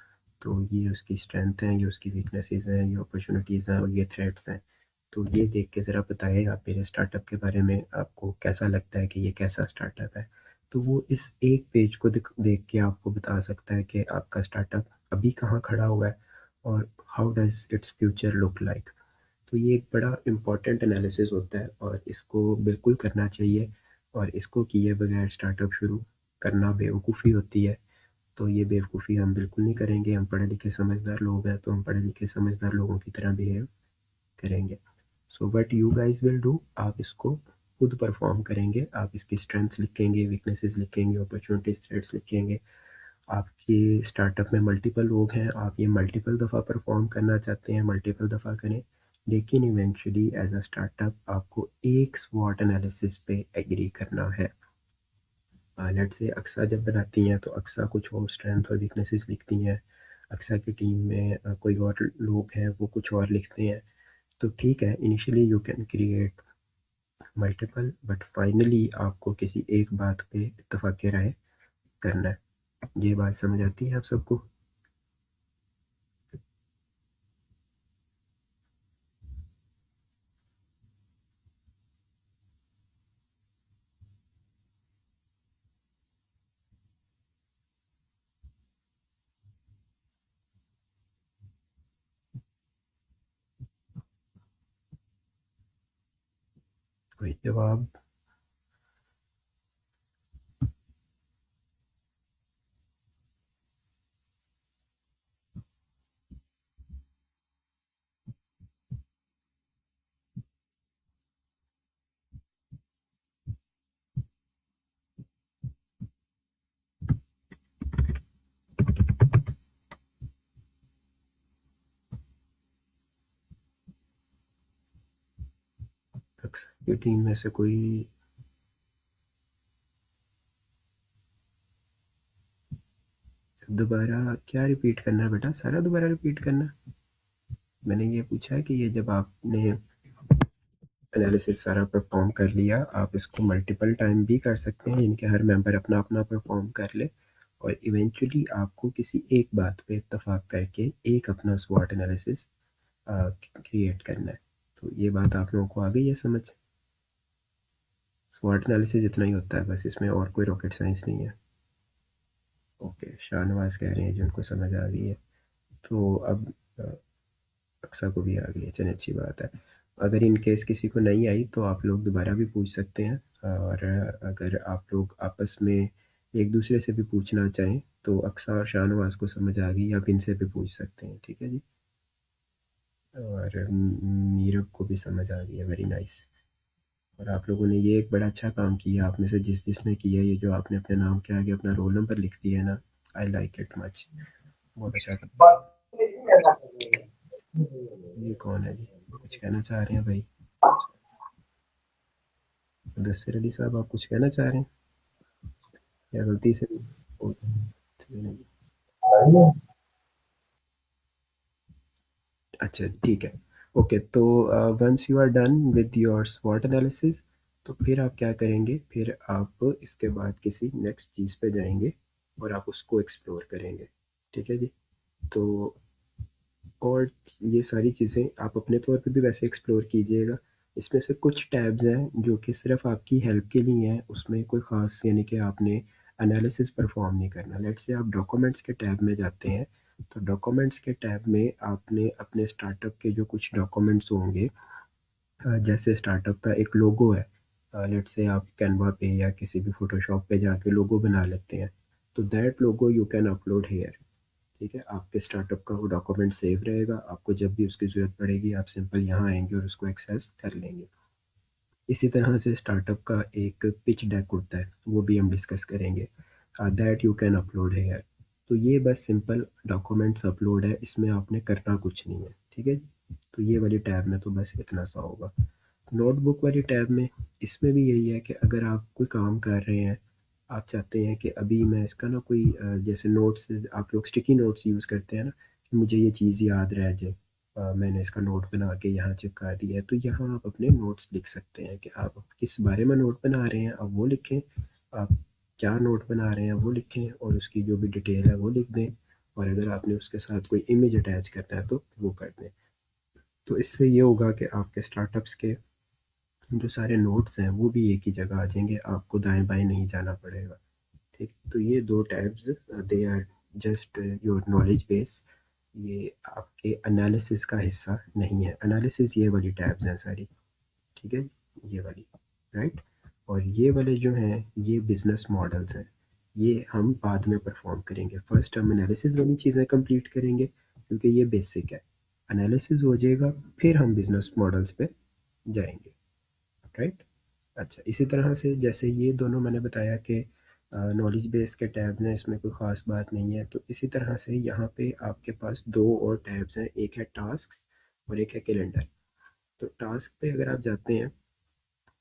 तो ये उसकी स्ट्रेंथ हैं, ये उसकी वीकनेसेस हैं, ये अपॉर्चुनिटीज़ हैं और ये थ्रेट्स हैं, तो ये देख के ज़रा बताएं आप मेरे स्टार्टअप के बारे में, आपको कैसा लगता है कि ये कैसा स्टार्टअप है। तो वो इस एक पेज को देख के आपको बता सकता है कि आपका स्टार्टअप अभी कहाँ खड़ा हुआ है और how does its future look like. तो ये एक बड़ा इम्पॉर्टेंट एनालिसिस होता है और इसको बिल्कुल करना चाहिए, और इसको किए बगैर स्टार्टअप शुरू करना बेवकूफ़ी होती है। तो ये बेवकूफ़ी हम बिल्कुल नहीं करेंगे, हम पढ़े लिखे समझदार लोग हैं, तो हम पढ़े लिखे समझदार लोगों की तरह बिहेव करेंगे। So what you guys will do, आप इसको खुद परफॉर्म करेंगे, आप इसकी स्ट्रेंथ्स लिखेंगे, वीकनेसेस लिखेंगे, अपॉर्चुनिटीज थ्रेड्स लिखेंगे। आपके स्टार्टअप में मल्टीपल लोग हैं, आप ये मल्टीपल दफ़ा परफॉर्म करना चाहते हैं, मल्टीपल दफ़ा करें, लेकिन इवेंचुअली एज अ स्टार्टअप आपको एक स्वॉट एनालिसिस पे एग्री करना है। लेट से अक्सा जब बनाती हैं तो अक्सा कुछ और स्ट्रेंथ और वीकनेसेस लिखती हैं, अक्सा की टीम में कोई और लोग हैं वो कुछ और लिखते हैं। तो ठीक है, initially you can create multiple, but finally आपको किसी एक बात पे इत्तेफाक राय करना है। ये बात समझ आती है आप सबको? कोई जवाब? अक्सा की टीम में से कोई? दोबारा क्या रिपीट करना है बेटा, सारा दोबारा रिपीट करना है? मैंने ये पूछा है कि ये जब आपने एनालिसिस सारा परफॉर्म कर लिया, आप इसको मल्टीपल टाइम भी कर सकते हैं, इनके हर मेंबर अपना अपना परफॉर्म कर ले, और इवेंचुअली आपको किसी एक बात पे इत्तेफाक करके एक अपना स्वॉट एनालिसिस क्रिएट करना है। तो ये बात आप लोगों को आ गई है समझ? स्वॉट एनालिसिस इतना ही होता है बस, इसमें और कोई रॉकेट साइंस नहीं है। ओके, शाहनवाज कह रहे हैं जिनको समझ आ गई है। तो अब अक्सा को भी आ गई है, चलिए अच्छी बात है। अगर इन केस किसी को नहीं आई तो आप लोग दोबारा भी पूछ सकते हैं, और अगर आप लोग आपस में एक दूसरे से भी पूछना चाहें तो अक्सा और शाहनवाज को समझ आ गई, आप इनसे भी पूछ सकते हैं, ठीक है जी। और मेरे को भी समझ आ गई है, वेरी नाइस। और आप लोगों ने ये एक बड़ा अच्छा काम किया, आप में से जिसने किया, ये जो आपने अपने नाम के आगे अपना रोल नंबर लिख दिया है ना, आई लाइक इट मच। बहुत अच्छा काम। ये कौन है जी, कुछ कहना चाह रहे हैं भाई? मुदस्सिर अली साहब, आप कुछ कहना चाह रहे हैं या गलती से? ओ, अच्छा ठीक है। ओके, तो once you are done with your स्वॉट एनालिसिस, तो फिर आप क्या करेंगे, फिर आप इसके बाद किसी नेक्स्ट चीज़ पे जाएंगे और आप उसको एक्सप्लोर करेंगे। ठीक है जी। तो और ये सारी चीज़ें आप अपने तौर पे भी वैसे एक्सप्लोर कीजिएगा। इसमें से कुछ टैब्स हैं जो कि सिर्फ आपकी हेल्प के लिए हैं, उसमें कोई ख़ास यानी कि आपने एनालिसिस परफॉर्म नहीं करना। लेट्स से आप डॉक्यूमेंट्स के टैब में जाते हैं, तो डॉक्यूमेंट्स के टैब में आपने अपने स्टार्टअप के जो कुछ डॉक्यूमेंट्स होंगे, जैसे स्टार्टअप का एक लोगो है, लेट्स से आप कैनवा पे या किसी भी फोटोशॉप पे जाके लोगो बना लेते हैं, तो that logo you can upload here. ठीक है, आपके स्टार्टअप का वो डॉक्यूमेंट सेव रहेगा, आपको जब भी उसकी ज़रूरत पड़ेगी आप सिंपल यहाँ आएंगे और उसको एक्सेस कर लेंगे। इसी तरह से स्टार्टअप का एक पिच डेक होता है, वो भी हम डिस्कस करेंगे, दैट यू कैन अपलोड है। तो ये बस सिंपल डॉक्यूमेंट्स अपलोड है, इसमें आपने करना कुछ नहीं है। ठीक है, तो ये वाली टैब में तो बस इतना सा होगा। नोटबुक वाली टैब में, इसमें भी यही है कि अगर आप कोई काम कर रहे हैं, आप चाहते हैं कि अभी मैं इसका ना कोई जैसे नोट्स, आप लोग स्टिकी नोट्स यूज़ करते हैं ना, कि मुझे ये चीज़ याद रह जाए, मैंने इसका नोट बना के यहाँ चिपका दिया है, तो यहाँ आप अपने नोट्स लिख सकते हैं कि आप किस बारे में नोट बना रहे हैं, आप वो लिखें, आप क्या नोट बना रहे हैं वो लिखें, और उसकी जो भी डिटेल है वो लिख दें, और अगर आपने उसके साथ कोई इमेज अटैच करना है तो वो कर दें। तो इससे ये होगा कि आपके स्टार्टअप्स के जो सारे नोट्स हैं वो भी एक ही जगह आ जाएंगे, आपको दाएं बाएं नहीं जाना पड़ेगा। ठीक, तो ये दो tabs, they are just your knowledge base, ये आपके एनालिसिस का हिस्सा नहीं है। एनालिसिस ये वाली टैब्स हैं सारी। ठीक है, ये वाली, राइट। और ये वाले जो हैं ये बिजनेस मॉडल्स हैं, ये हम बाद में परफॉर्म करेंगे। फर्स्ट हम एनालिसिस वाली चीज़ें कंप्लीट करेंगे क्योंकि ये बेसिक है। एनालिसिस हो जाएगा, फिर हम बिजनेस मॉडल्स पे जाएंगे, राइट। अच्छा, इसी तरह से जैसे ये दोनों मैंने बताया कि नॉलेज बेस के टैब हैं, इसमें कोई ख़ास बात नहीं है, तो इसी तरह से यहाँ पे आपके पास दो और टैब्स हैं, एक है टास्क्स और एक है कैलेंडर। तो टास्क पे अगर आप जाते हैं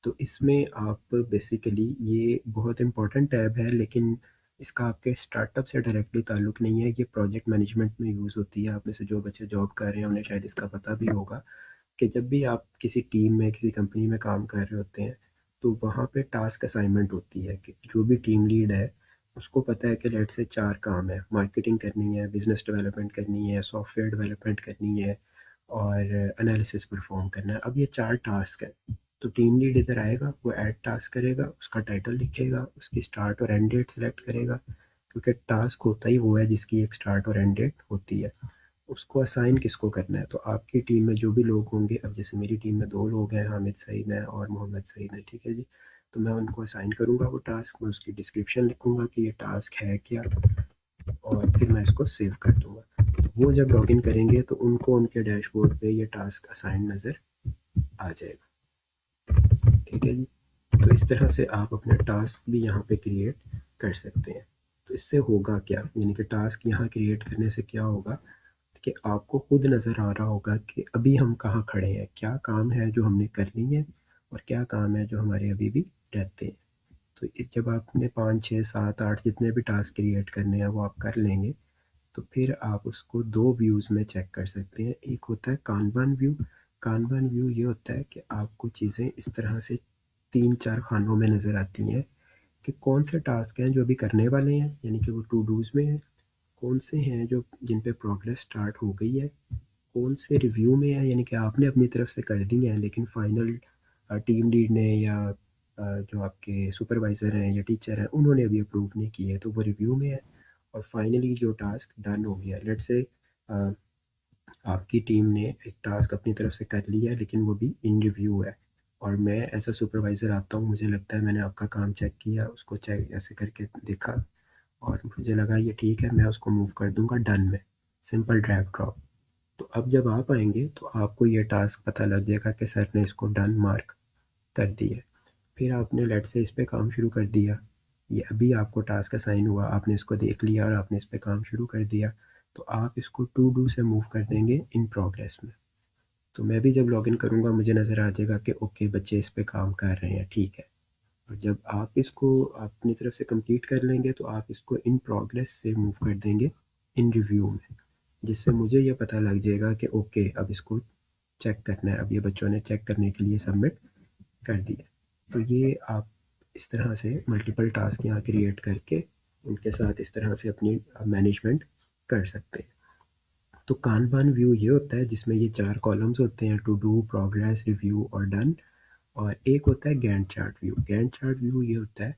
तो इसमें आप बेसिकली, ये बहुत इंपॉर्टेंट टैब है लेकिन इसका आपके स्टार्टअप से डायरेक्टली ताल्लुक़ नहीं है, ये प्रोजेक्ट मैनेजमेंट में यूज़ होती है। आप में से जो बच्चे जॉब कर रहे हैं उन्हें शायद इसका पता भी होगा कि जब भी आप किसी टीम में किसी कंपनी में काम कर रहे होते हैं, तो वहाँ पे टास्क असाइनमेंट होती है कि जो भी टीम लीड है उसको पता है कि लेट से 4 काम है, मार्केटिंग करनी है, बिजनेस डेवलपमेंट करनी है, सॉफ्टवेयर डेवलपमेंट करनी है और एनालिसिस परफॉर्म करना है। अब ये 4 टास्क है, तो टीम लीड इधर आएगा, वो ऐड टास्क करेगा, उसका टाइटल लिखेगा, उसकी स्टार्ट और एंड डेट सेलेक्ट करेगा, क्योंकि टास्क होता ही वो है जिसकी एक स्टार्ट और एंड डेट होती है। उसको असाइन किसको करना है, तो आपकी टीम में जो भी लोग होंगे, अब जैसे मेरी टीम में 2 लोग हैं, हामिद सईद हैं और मोहम्मद सईद हैं, ठीक है जी। तो मैं उनको असाइन करूँगा वो टास्क, मैं उसकी डिस्क्रिप्शन लिखूँगा कि ये टास्क है क्या, और फिर मैं इसको सेव कर दूँगा। तो वो जब लॉगिन करेंगे तो उनको उनके डैशबोर्ड पे ये टास्क असाइन नज़र आ जाएगा। ठीक है जी। तो इस तरह से आप अपने टास्क भी यहाँ पे क्रिएट कर सकते हैं। तो इससे होगा क्या, यानी कि टास्क यहाँ क्रिएट करने से क्या होगा कि आपको खुद नज़र आ रहा होगा कि अभी हम कहाँ खड़े हैं, क्या काम है जो हमने करनी है और क्या काम है जो हमारे अभी भी रहते हैं। तो जब आपने 5 6 7 8 जितने भी टास्क क्रिएट करने हैं वो आप कर लेंगे, तो फिर आप उसको 2 व्यूज़ में चेक कर सकते हैं। एक होता है कानबान व्यू। कानबान व्यू ये होता है कि आपको चीज़ें इस तरह से 3 4 खानों में नज़र आती हैं कि कौन से टास्क हैं जो अभी करने वाले हैं, यानी कि वो टू डूज़ में हैं, कौन से हैं जो जिन पे प्रोग्रेस स्टार्ट हो गई है, कौन से रिव्यू में है, यानी कि आपने अपनी तरफ से कर दी हैं लेकिन फाइनल टीम लीड ने या जो आपके सुपरवाइज़र हैं या टीचर हैं उन्होंने अभी अप्रूव नहीं किए है, तो वो रिव्यू में है। और फाइनली जो टास्क डन हो गया, लेट्स से आपकी टीम ने एक टास्क अपनी तरफ से कर लिया है लेकिन वो भी इन रिव्यू है, और मैं एज अ सुपरवाइज़र आता हूँ, मुझे लगता है मैंने आपका काम चेक किया, उसको चेक ऐसे करके देखा और मुझे लगा ये ठीक है, मैं उसको मूव कर दूंगा डन में, सिंपल ड्रैग ड्रॉप। तो अब जब आप आएंगे तो आपको ये टास्क पता लग जाएगा कि सर ने इसको डन मार्क कर दिया। फिर आपने लेट से इस पे काम शुरू कर दिया, ये अभी आपको टास्क असाइन हुआ, आपने इसको देख लिया और आपने इस पे काम शुरू कर दिया, तो आप इसको टू डू से मूव कर देंगे इन प्रोग्रेस में। तो मैं भी जब लॉगिन करूँगा मुझे नज़र आ जाएगा कि ओके बच्चे इस पे काम कर रहे हैं, ठीक है। और जब आप इसको अपनी तरफ से कंप्लीट कर लेंगे तो आप इसको इन प्रोग्रेस से मूव कर देंगे इन रिव्यू में, जिससे मुझे ये पता लग जाएगा कि ओके अब इसको चेक करना है, अब ये बच्चों ने चेक करने के लिए सबमिट कर दिया। तो ये आप इस तरह से मल्टीपल टास्क यहाँ क्रिएट करके उनके साथ इस तरह से अपनी मैनेजमेंट कर सकते हैं। तो कानबान व्यू ये होता है जिसमें ये 4 कॉलम्स होते हैं, टू डू, प्रोग्रेस, रिव्यू और डन। और एक होता है Gantt chart view. Gantt chart view ये होता है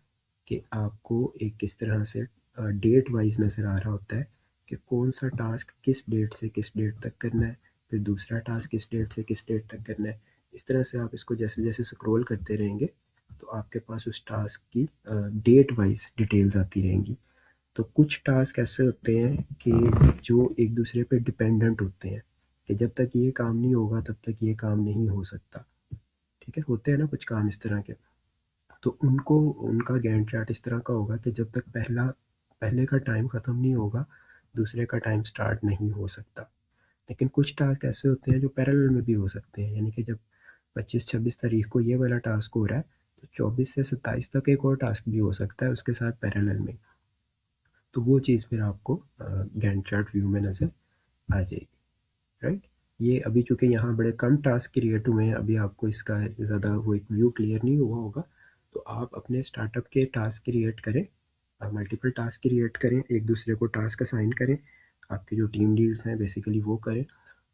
कि आपको एक किस तरह से डेट वाइज नज़र आ रहा होता है कि कौन सा टास्क किस डेट से किस डेट तक करना है, फिर दूसरा टास्क किस डेट से किस डेट तक करना है। इस तरह से आप इसको जैसे जैसे स्क्रॉल करते रहेंगे तो आपके पास उस टास्क की डेट वाइज डिटेल्स आती रहेंगी। तो कुछ टास्क ऐसे होते हैं कि जो एक दूसरे पे डिपेंडेंट होते हैं कि जब तक ये काम नहीं होगा तब तक ये काम नहीं हो सकता, ठीक है। होते हैं ना कुछ काम इस तरह के, तो उनको उनका गैंट चार्ट इस तरह का होगा कि जब तक पहले का टाइम ख़त्म नहीं होगा दूसरे का टाइम स्टार्ट नहीं हो सकता। लेकिन कुछ टास्क ऐसे होते हैं जो पैरेलल में भी हो सकते हैं, यानी कि जब 25-26 तारीख को ये वाला टास्क हो रहा है तो 24 से 27 तक एक और टास्क भी हो सकता है उसके साथ पैरेलल में। तो वो चीज़ फिर आपको गैंट चार्ट व्यू में नज़र आ जाएगी, राइट। ये अभी चूंकि यहाँ बड़े कम टास्क क्रिएट हुए हैं, अभी आपको इसका ज़्यादा वो एक व्यू क्लियर नहीं हुआ होगा। तो आप अपने स्टार्टअप के टास्क क्रिएट करें, मल्टीपल टास्क क्रिएट करें, एक दूसरे को टास्क असाइन करें, आपके जो टीम लीड्स हैं बेसिकली वो करें,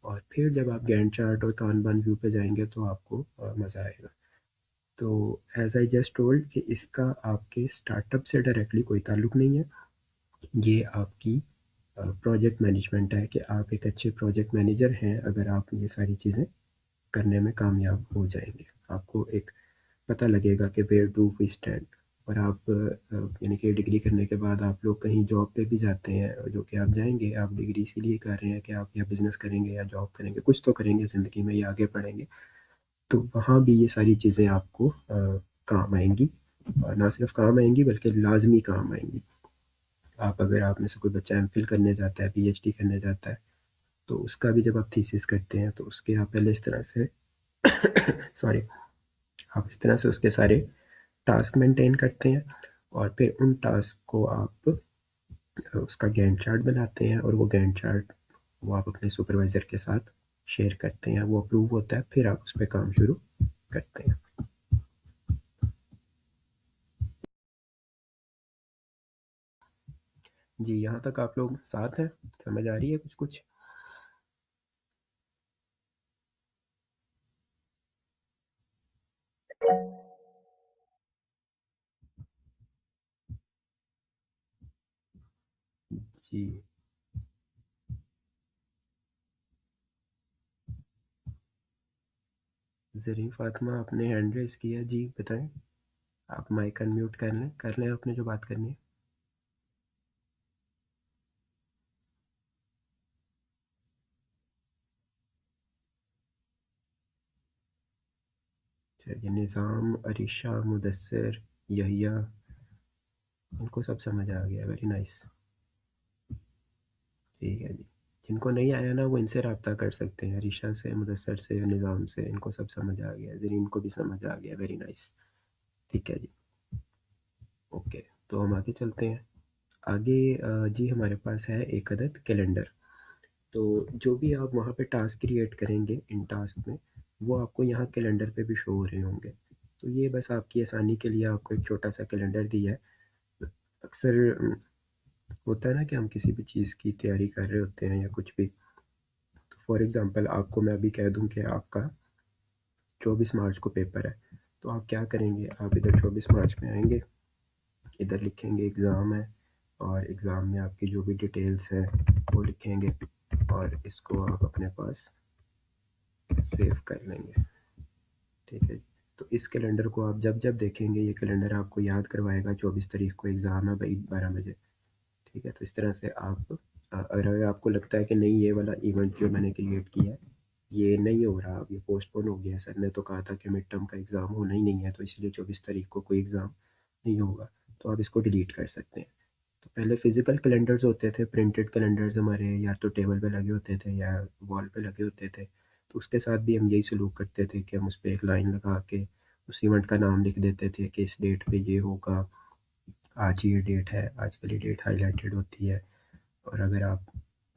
और फिर जब आप गैंट चार्ट और कानबान व्यू पे जाएंगे तो आपको मज़ा आएगा। तो एज आई जस्ट टोल्ड कि इसका आपके स्टार्टअप से डायरेक्टली कोई ताल्लुक नहीं है, ये आपकी प्रोजेक्ट मैनेजमेंट है कि आप एक अच्छे प्रोजेक्ट मैनेजर हैं अगर आप ये सारी चीज़ें करने में कामयाब हो जाएंगे। आपको एक पता लगेगा कि वेयर डू वी स्टैंड। और आप यानी कि डिग्री करने के बाद आप लोग कहीं जॉब पे भी जाते हैं, जो कि आप जाएंगे, आप डिग्री इसीलिए कर रहे हैं कि आप या बिज़नेस करेंगे या जॉब करेंगे, कुछ तो करेंगे ज़िंदगी में या आगे पढ़ेंगे, तो वहाँ भी ये सारी चीज़ें आपको काम आएंगी। और ना सिर्फ काम आएंगी बल्कि लाजमी काम आएंगी। अगर आप में से कोई बच्चा एमफिल करने जाता है, पीएचडी करने जाता है, तो उसका भी जब आप थीसिस करते हैं तो उसके आप पहले इस तरह से सॉरी आप इस तरह से उसके सारे टास्क मेंटेन करते हैं, और फिर उन टास्क को आप उसका गैंट चार्ट बनाते हैं, और वो गैंट चार्ट वो आप अपने सुपरवाइज़र के साथ शेयर करते हैं, वो अप्रूव होता है, फिर आप उस पर काम शुरू करते हैं। जी, यहाँ तक आप लोग साथ हैं, समझ आ रही है कुछ कुछ? जी, ज़रीन फातिमा आपने हैंड रेस किया, जी बताएं। आप माइक अनम्यूट कर लें आपने जो बात करनी है। चलिए, निज़ाम, अरीशा, मुदस्सिर, यहिया, इनको सब समझ आ गया, वेरी नाइस। ठीक है जी। जिनको नहीं आया ना वो इनसे रब्ता कर सकते हैं, अरीशा से, मुदस्सिर से, निज़ाम से, इनको सब समझ आ गया, ज़रीन को भी समझ आ गया, वेरी नाइस। ठीक है जी, ओके। तो हम आगे चलते हैं। आगे जी हमारे पास है एक अदद कैलेंडर। तो जो भी आप वहाँ पे टास्क क्रिएट करेंगे इन टास्क में, वो आपको यहाँ कैलेंडर पे भी शो हो रहे होंगे। तो ये बस आपकी आसानी के लिए आपको एक छोटा सा कैलेंडर दिया है। अक्सर होता है ना कि हम किसी भी चीज़ की तैयारी कर रहे होते हैं या कुछ भी, तो फॉर एग्ज़ाम्पल आपको मैं अभी कह दूं कि आपका 24 मार्च को पेपर है, तो आप क्या करेंगे, आप इधर 24 मार्च में आएंगे, इधर लिखेंगे एग्ज़ाम है, और एग्ज़ाम में आपकी जो भी डिटेल्स हैं वो लिखेंगे, और इसको आप अपने पास सेव कर लेंगे, ठीक है। तो इस कैलेंडर को आप जब जब देखेंगे ये कैलेंडर आपको याद करवाएगा 24 तारीख को एग्ज़ाम है भाई 12 बजे, ठीक है। तो इस तरह से आप और अगर आपको लगता है कि नहीं ये वाला इवेंट जो मैंने क्रिएट किया है ये नहीं हो रहा, अब ये पोस्टपोन हो गया, सर ने तो कहा था कि मिड टर्म का एग्ज़ाम होना ही नहीं है तो इसलिए 24 तारीख को कोई एग्ज़ाम नहीं होगा, तो आप इसको डिलीट कर सकते हैं। तो पहले फिजिकल कैलेंडर्स होते थे, प्रिंटेड कैलेंडर्स हमारे या तो टेबल पे लगे होते थे या वॉल पे लगे होते थे, तो उसके साथ भी हम यही सलूक करते थे कि हम उस पर एक लाइन लगा के उस इवेंट का नाम लिख देते थे कि इस डेट पे ये होगा, आज ये डेट है, आज वाली डेट हाईलाइटेड होती है। और अगर आप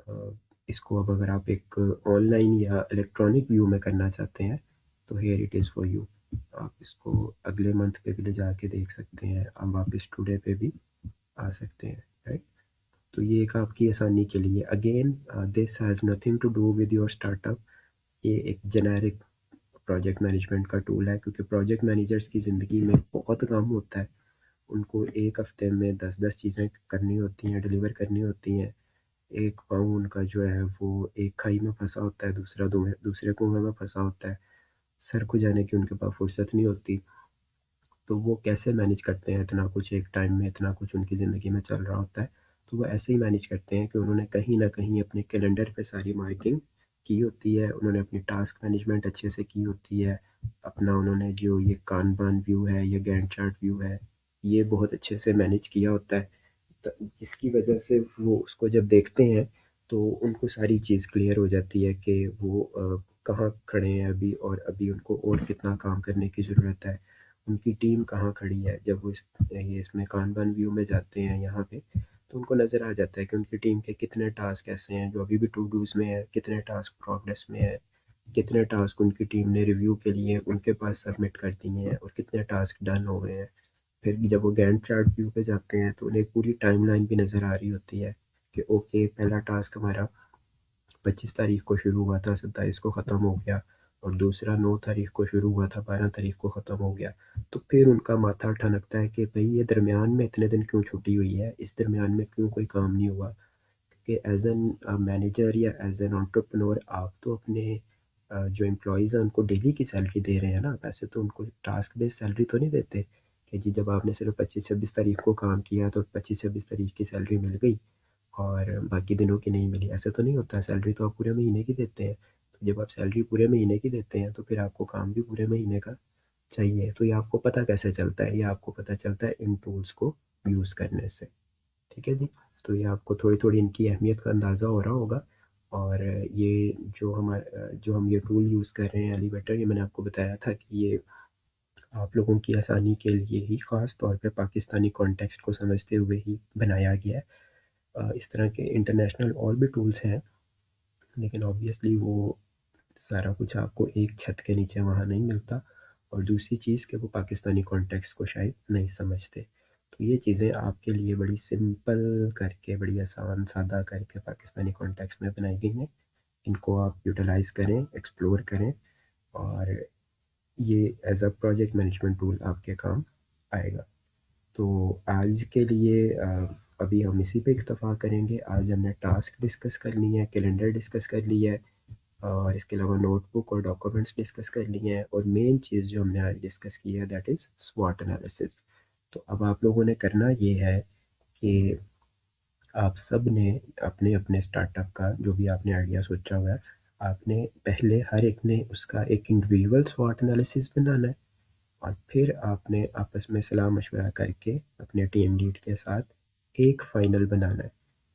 अ, इसको अब अगर आप एक ऑनलाइन या इलेक्ट्रॉनिक व्यू में करना चाहते हैं तो here it is for you. आप इसको अगले मंथ पे भी ले जाके देख सकते हैं, आप वापस टुडे पे भी आ सकते हैं, राइट। तो ये एक आपकी आसानी के लिए, again this has nothing to do with your startup. ये एक जेनेरिक प्रोजेक्ट मैनेजमेंट का टूल है, क्योंकि प्रोजेक्ट मैनेजर्स की ज़िंदगी में बहुत काम होता है, उनको एक हफ्ते में 10-10 चीज़ें करनी होती हैं, डिलीवर करनी होती हैं। एक पाँव उनका जो है वो एक खाई में फंसा होता है, दूसरा दूसरे कुएं में फंसा होता है, सर खुजाने की उनके पास फुर्सत नहीं होती। तो वो कैसे मैनेज करते हैं इतना कुछ एक टाइम में, इतना कुछ उनकी ज़िंदगी में चल रहा होता है। तो वो ऐसे ही मैनेज करते हैं कि उन्होंने कहीं न कहीं अपने कैलेंडर पे सारी मार्किंग की होती है, उन्होंने अपनी टास्क मैनेजमेंट अच्छे से की होती है, अपना उन्होंने जो ये कानबान व्यू है, ये गैंट चार्ट व्यू है, ये बहुत अच्छे से मैनेज किया होता है। जिसकी वजह से वो उसको जब देखते हैं तो उनको सारी चीज़ क्लियर हो जाती है कि वो कहाँ खड़े हैं अभी, और अभी उनको और कितना काम करने की ज़रूरत है, उनकी टीम कहाँ खड़ी है। जब वो इसमें कानबान व्यू में जाते हैं यहाँ पे, तो उनको नज़र आ जाता है कि उनकी टीम के कितने टास्क ऐसे हैं जो अभी भी टू डूज़ में है, कितने टास्क प्रोग्रेस में है, कितने टास्क उनकी टीम ने रिव्यू के लिए उनके पास सबमिट कर दिए हैं और कितने टास्क डन हो गए हैं। फिर जब वो गैंट चार्ट व्यू पे जाते हैं तो उन्हें एक पूरी टाइमलाइन भी नज़र आ रही होती है कि ओके, पहला टास्क हमारा 25 तारीख को शुरू हुआ था, 27 को ख़त्म हो गया, और दूसरा 9 तारीख को शुरू हुआ था, 12 तारीख को ख़त्म हो गया। तो फिर उनका माथा ठनकता है कि भाई ये दरमियान में इतने दिन क्यों छुट्टी हुई है, इस दरमियान में क्यों कोई काम नहीं हुआ। कि एज एन मैनेजर या एज एन एंटरप्रेन्योर आप तो अपने जो एम्प्लॉयज़ हैं उनको डेली की सैलरी दे रहे हैं ना, वैसे तो उनको टास्क बेस्ड सैलरी तो नहीं देते कि जी जब आपने सिर्फ 25-26 तारीख को काम किया तो 25-26 तारीख की सैलरी मिल गई और बाकी दिनों की नहीं मिली, ऐसा तो नहीं होता। सैलरी तो आप पूरे महीने की देते हैं, तो जब आप सैलरी पूरे महीने की देते हैं तो फिर आपको काम भी पूरे महीने का चाहिए। तो ये आपको पता कैसे चलता है, ये आपको पता चलता है इन टूल्स को यूज़ करने से। ठीक है जी। तो ये आपको थोड़ी-थोड़ी इनकी अहमियत का अंदाज़ा हो रहा होगा। और ये जो हम ये टूल यूज़ कर रहे हैं एलिवेटर, ये मैंने आपको बताया था कि ये आप लोगों की आसानी के लिए ही ख़ास तौर पे पाकिस्तानी कॉन्टेक्स्ट को समझते हुए ही बनाया गया है। इस तरह के इंटरनेशनल और भी टूल्स हैं, लेकिन ऑब्वियसली वो सारा कुछ आपको एक छत के नीचे वहाँ नहीं मिलता, और दूसरी चीज़ कि वो पाकिस्तानी कॉन्टेक्स्ट को शायद नहीं समझते। तो ये चीज़ें आपके लिए बड़ी सिंपल करके, बड़ी आसान सादा करके पाकिस्तानी कॉन्टेक्स्ट में बनाई गई हैं। इनको आप यूटिलाइज़ करें, एक्सप्लोर करें, और ये as a project management tool आपके काम आएगा। तो आज के लिए अभी हम इसी पे इक्तफ़ा करेंगे। आज हमने टास्क डिस्कस कर लिए हैं, कैलेंडर डिस्कस कर लिया है, और इसके अलावा नोटबुक और डॉक्यूमेंट्स डिस्कस कर लिए हैं, और मेन चीज़ जो हमने आज डिस्कस की है दैट इज़ स्वॉट एनालिसिस। तो अब आप लोगों ने करना ये है कि आप सब ने अपने अपने स्टार्टअप का जो भी आपने आइडिया सोचा हुआ है, आपने पहले हर एक ने उसका एक इंडिविजुअल स्वॉट एनालिसिस बनाना है, और फिर आपने आपस में सलाह मशवरा करके अपने टीम लीड के साथ एक फ़ाइनल बनाना है।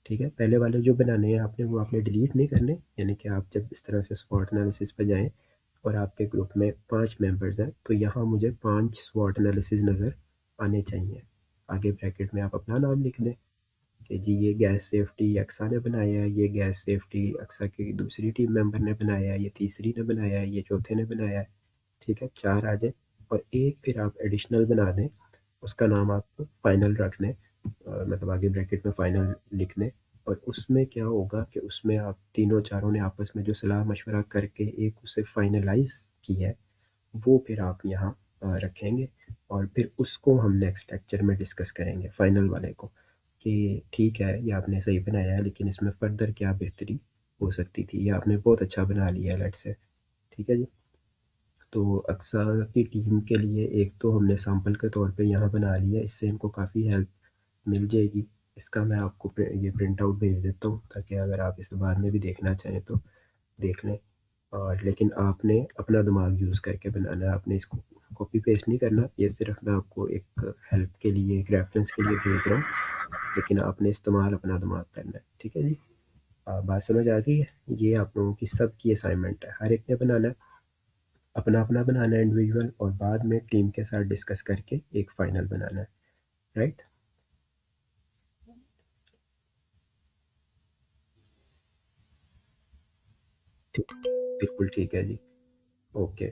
ठीक है, पहले वाले जो बनाने हैं आपने, वो आपने डिलीट नहीं करने। यानी कि आप जब इस तरह से स्वॉट एनालिसिस पे जाएं और आपके ग्रुप में 5 मेंबर्स हैं, तो यहाँ मुझे 5 स्वॉट एनालिसिस नज़र आने चाहिए। आगे ब्रैकेट में आप अपना नाम लिख दें कि जी ये गैस सेफ्टी अक्सा ने बनाया है, ये गैस सेफ्टी अक्सा की दूसरी टीम मेंबर ने बनाया है, ये तीसरी ने बनाया है, ये चौथे ने बनाया है। ठीक है, 4 आ जाए, और एक फिर आप एडिशनल बना दें, उसका नाम आप फाइनल रख दें, मतलब आगे ब्रैकेट में फाइनल लिख दें। और उसमें क्या होगा कि उसमें आप तीनों चारों ने आपस में जो सलाह मशवरा करके एक उसे फाइनलाइज की है, वो फिर आप यहाँ रखेंगे, और फिर उसको हम नेक्स्ट लेक्चर में डिस्कस करेंगे फाइनल वाले को, कि ठीक है ये आपने सही बनाया है लेकिन इसमें फर्दर क्या बेहतरी हो सकती थी, ये आपने बहुत अच्छा बना लिया है लेट्स से। ठीक है जी। तो अक्सा की टीम के लिए एक तो हमने सैंपल के तौर पे यहाँ बना लिया, इससे इनको काफ़ी हेल्प मिल जाएगी। इसका मैं आपको ये प्रिंट आउट भेज देता हूँ, ताकि अगर आप इसे बाद में भी देखना चाहें तो देख लें। और लेकिन आपने अपना दिमाग यूज़ करके बनाना है, आपने इसको कॉपी पेस्ट नहीं करना। ये सिर्फ मैं आपको एक हेल्प के लिए, एक रेफरेंस के लिए भेज रहा हूँ, लेकिन आपने इस्तेमाल अपना दिमाग करना है। ठीक है जी, बात समझ आ गई है? ये आप लोगों की सबकी असाइनमेंट है, हर एक ने बनाना है, अपना अपना बनाना है इंडिविजुअल, और बाद में टीम के साथ डिस्कस करके एक फाइनल बनाना है। राइट? ठीक, बिल्कुल ठीक है जी। ओके,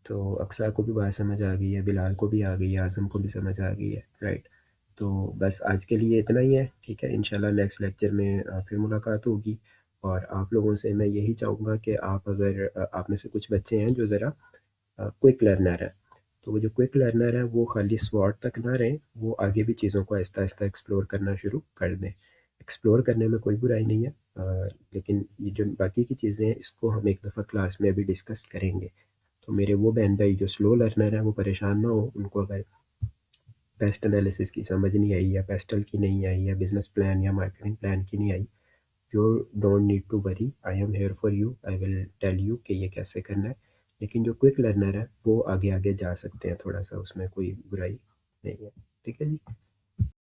तो अक्सर को भी बात समझ आ गई है, बिलाल को भी आ गई है, आज़म को भी समझ आ गई है। राइट? तो बस आज के लिए इतना ही है। ठीक है, इंशाल्लाह नेक्स्ट लेक्चर में फिर मुलाकात होगी। और आप लोगों से मैं यही चाहूँगा कि आप अगर आप में से कुछ बच्चे हैं जो ज़रा क्विक लर्नर है, तो वो जो क्विक लर्नर है वो खाली स्वॉट तक ना रहें, वो आगे भी चीज़ों को आहिस्ता आहिस्ता एक्सप्लोर करना शुरू कर दें। एक्सप्लोर करने में कोई बुराई नहीं है, लेकिन ये जो बाकी की चीज़ें हैं इसको हम एक दफ़ा क्लास में अभी डिस्कस करेंगे। तो मेरे वो बहन भाई जो स्लो लर्नर हैं वो परेशान ना हो, उनको अगर पेस्ट एनालिसिस की समझ नहीं आई, या पेस्टल की नहीं आई, या बिजनेस प्लान या मार्केटिंग प्लान की नहीं आई, you don't need to worry, I am here for you, I will tell you कि ये कैसे करना है। लेकिन जो क्विक लर्नर है वो आगे आगे जा सकते हैं थोड़ा सा, उसमें कोई बुराई नहीं है। ठीक है जी।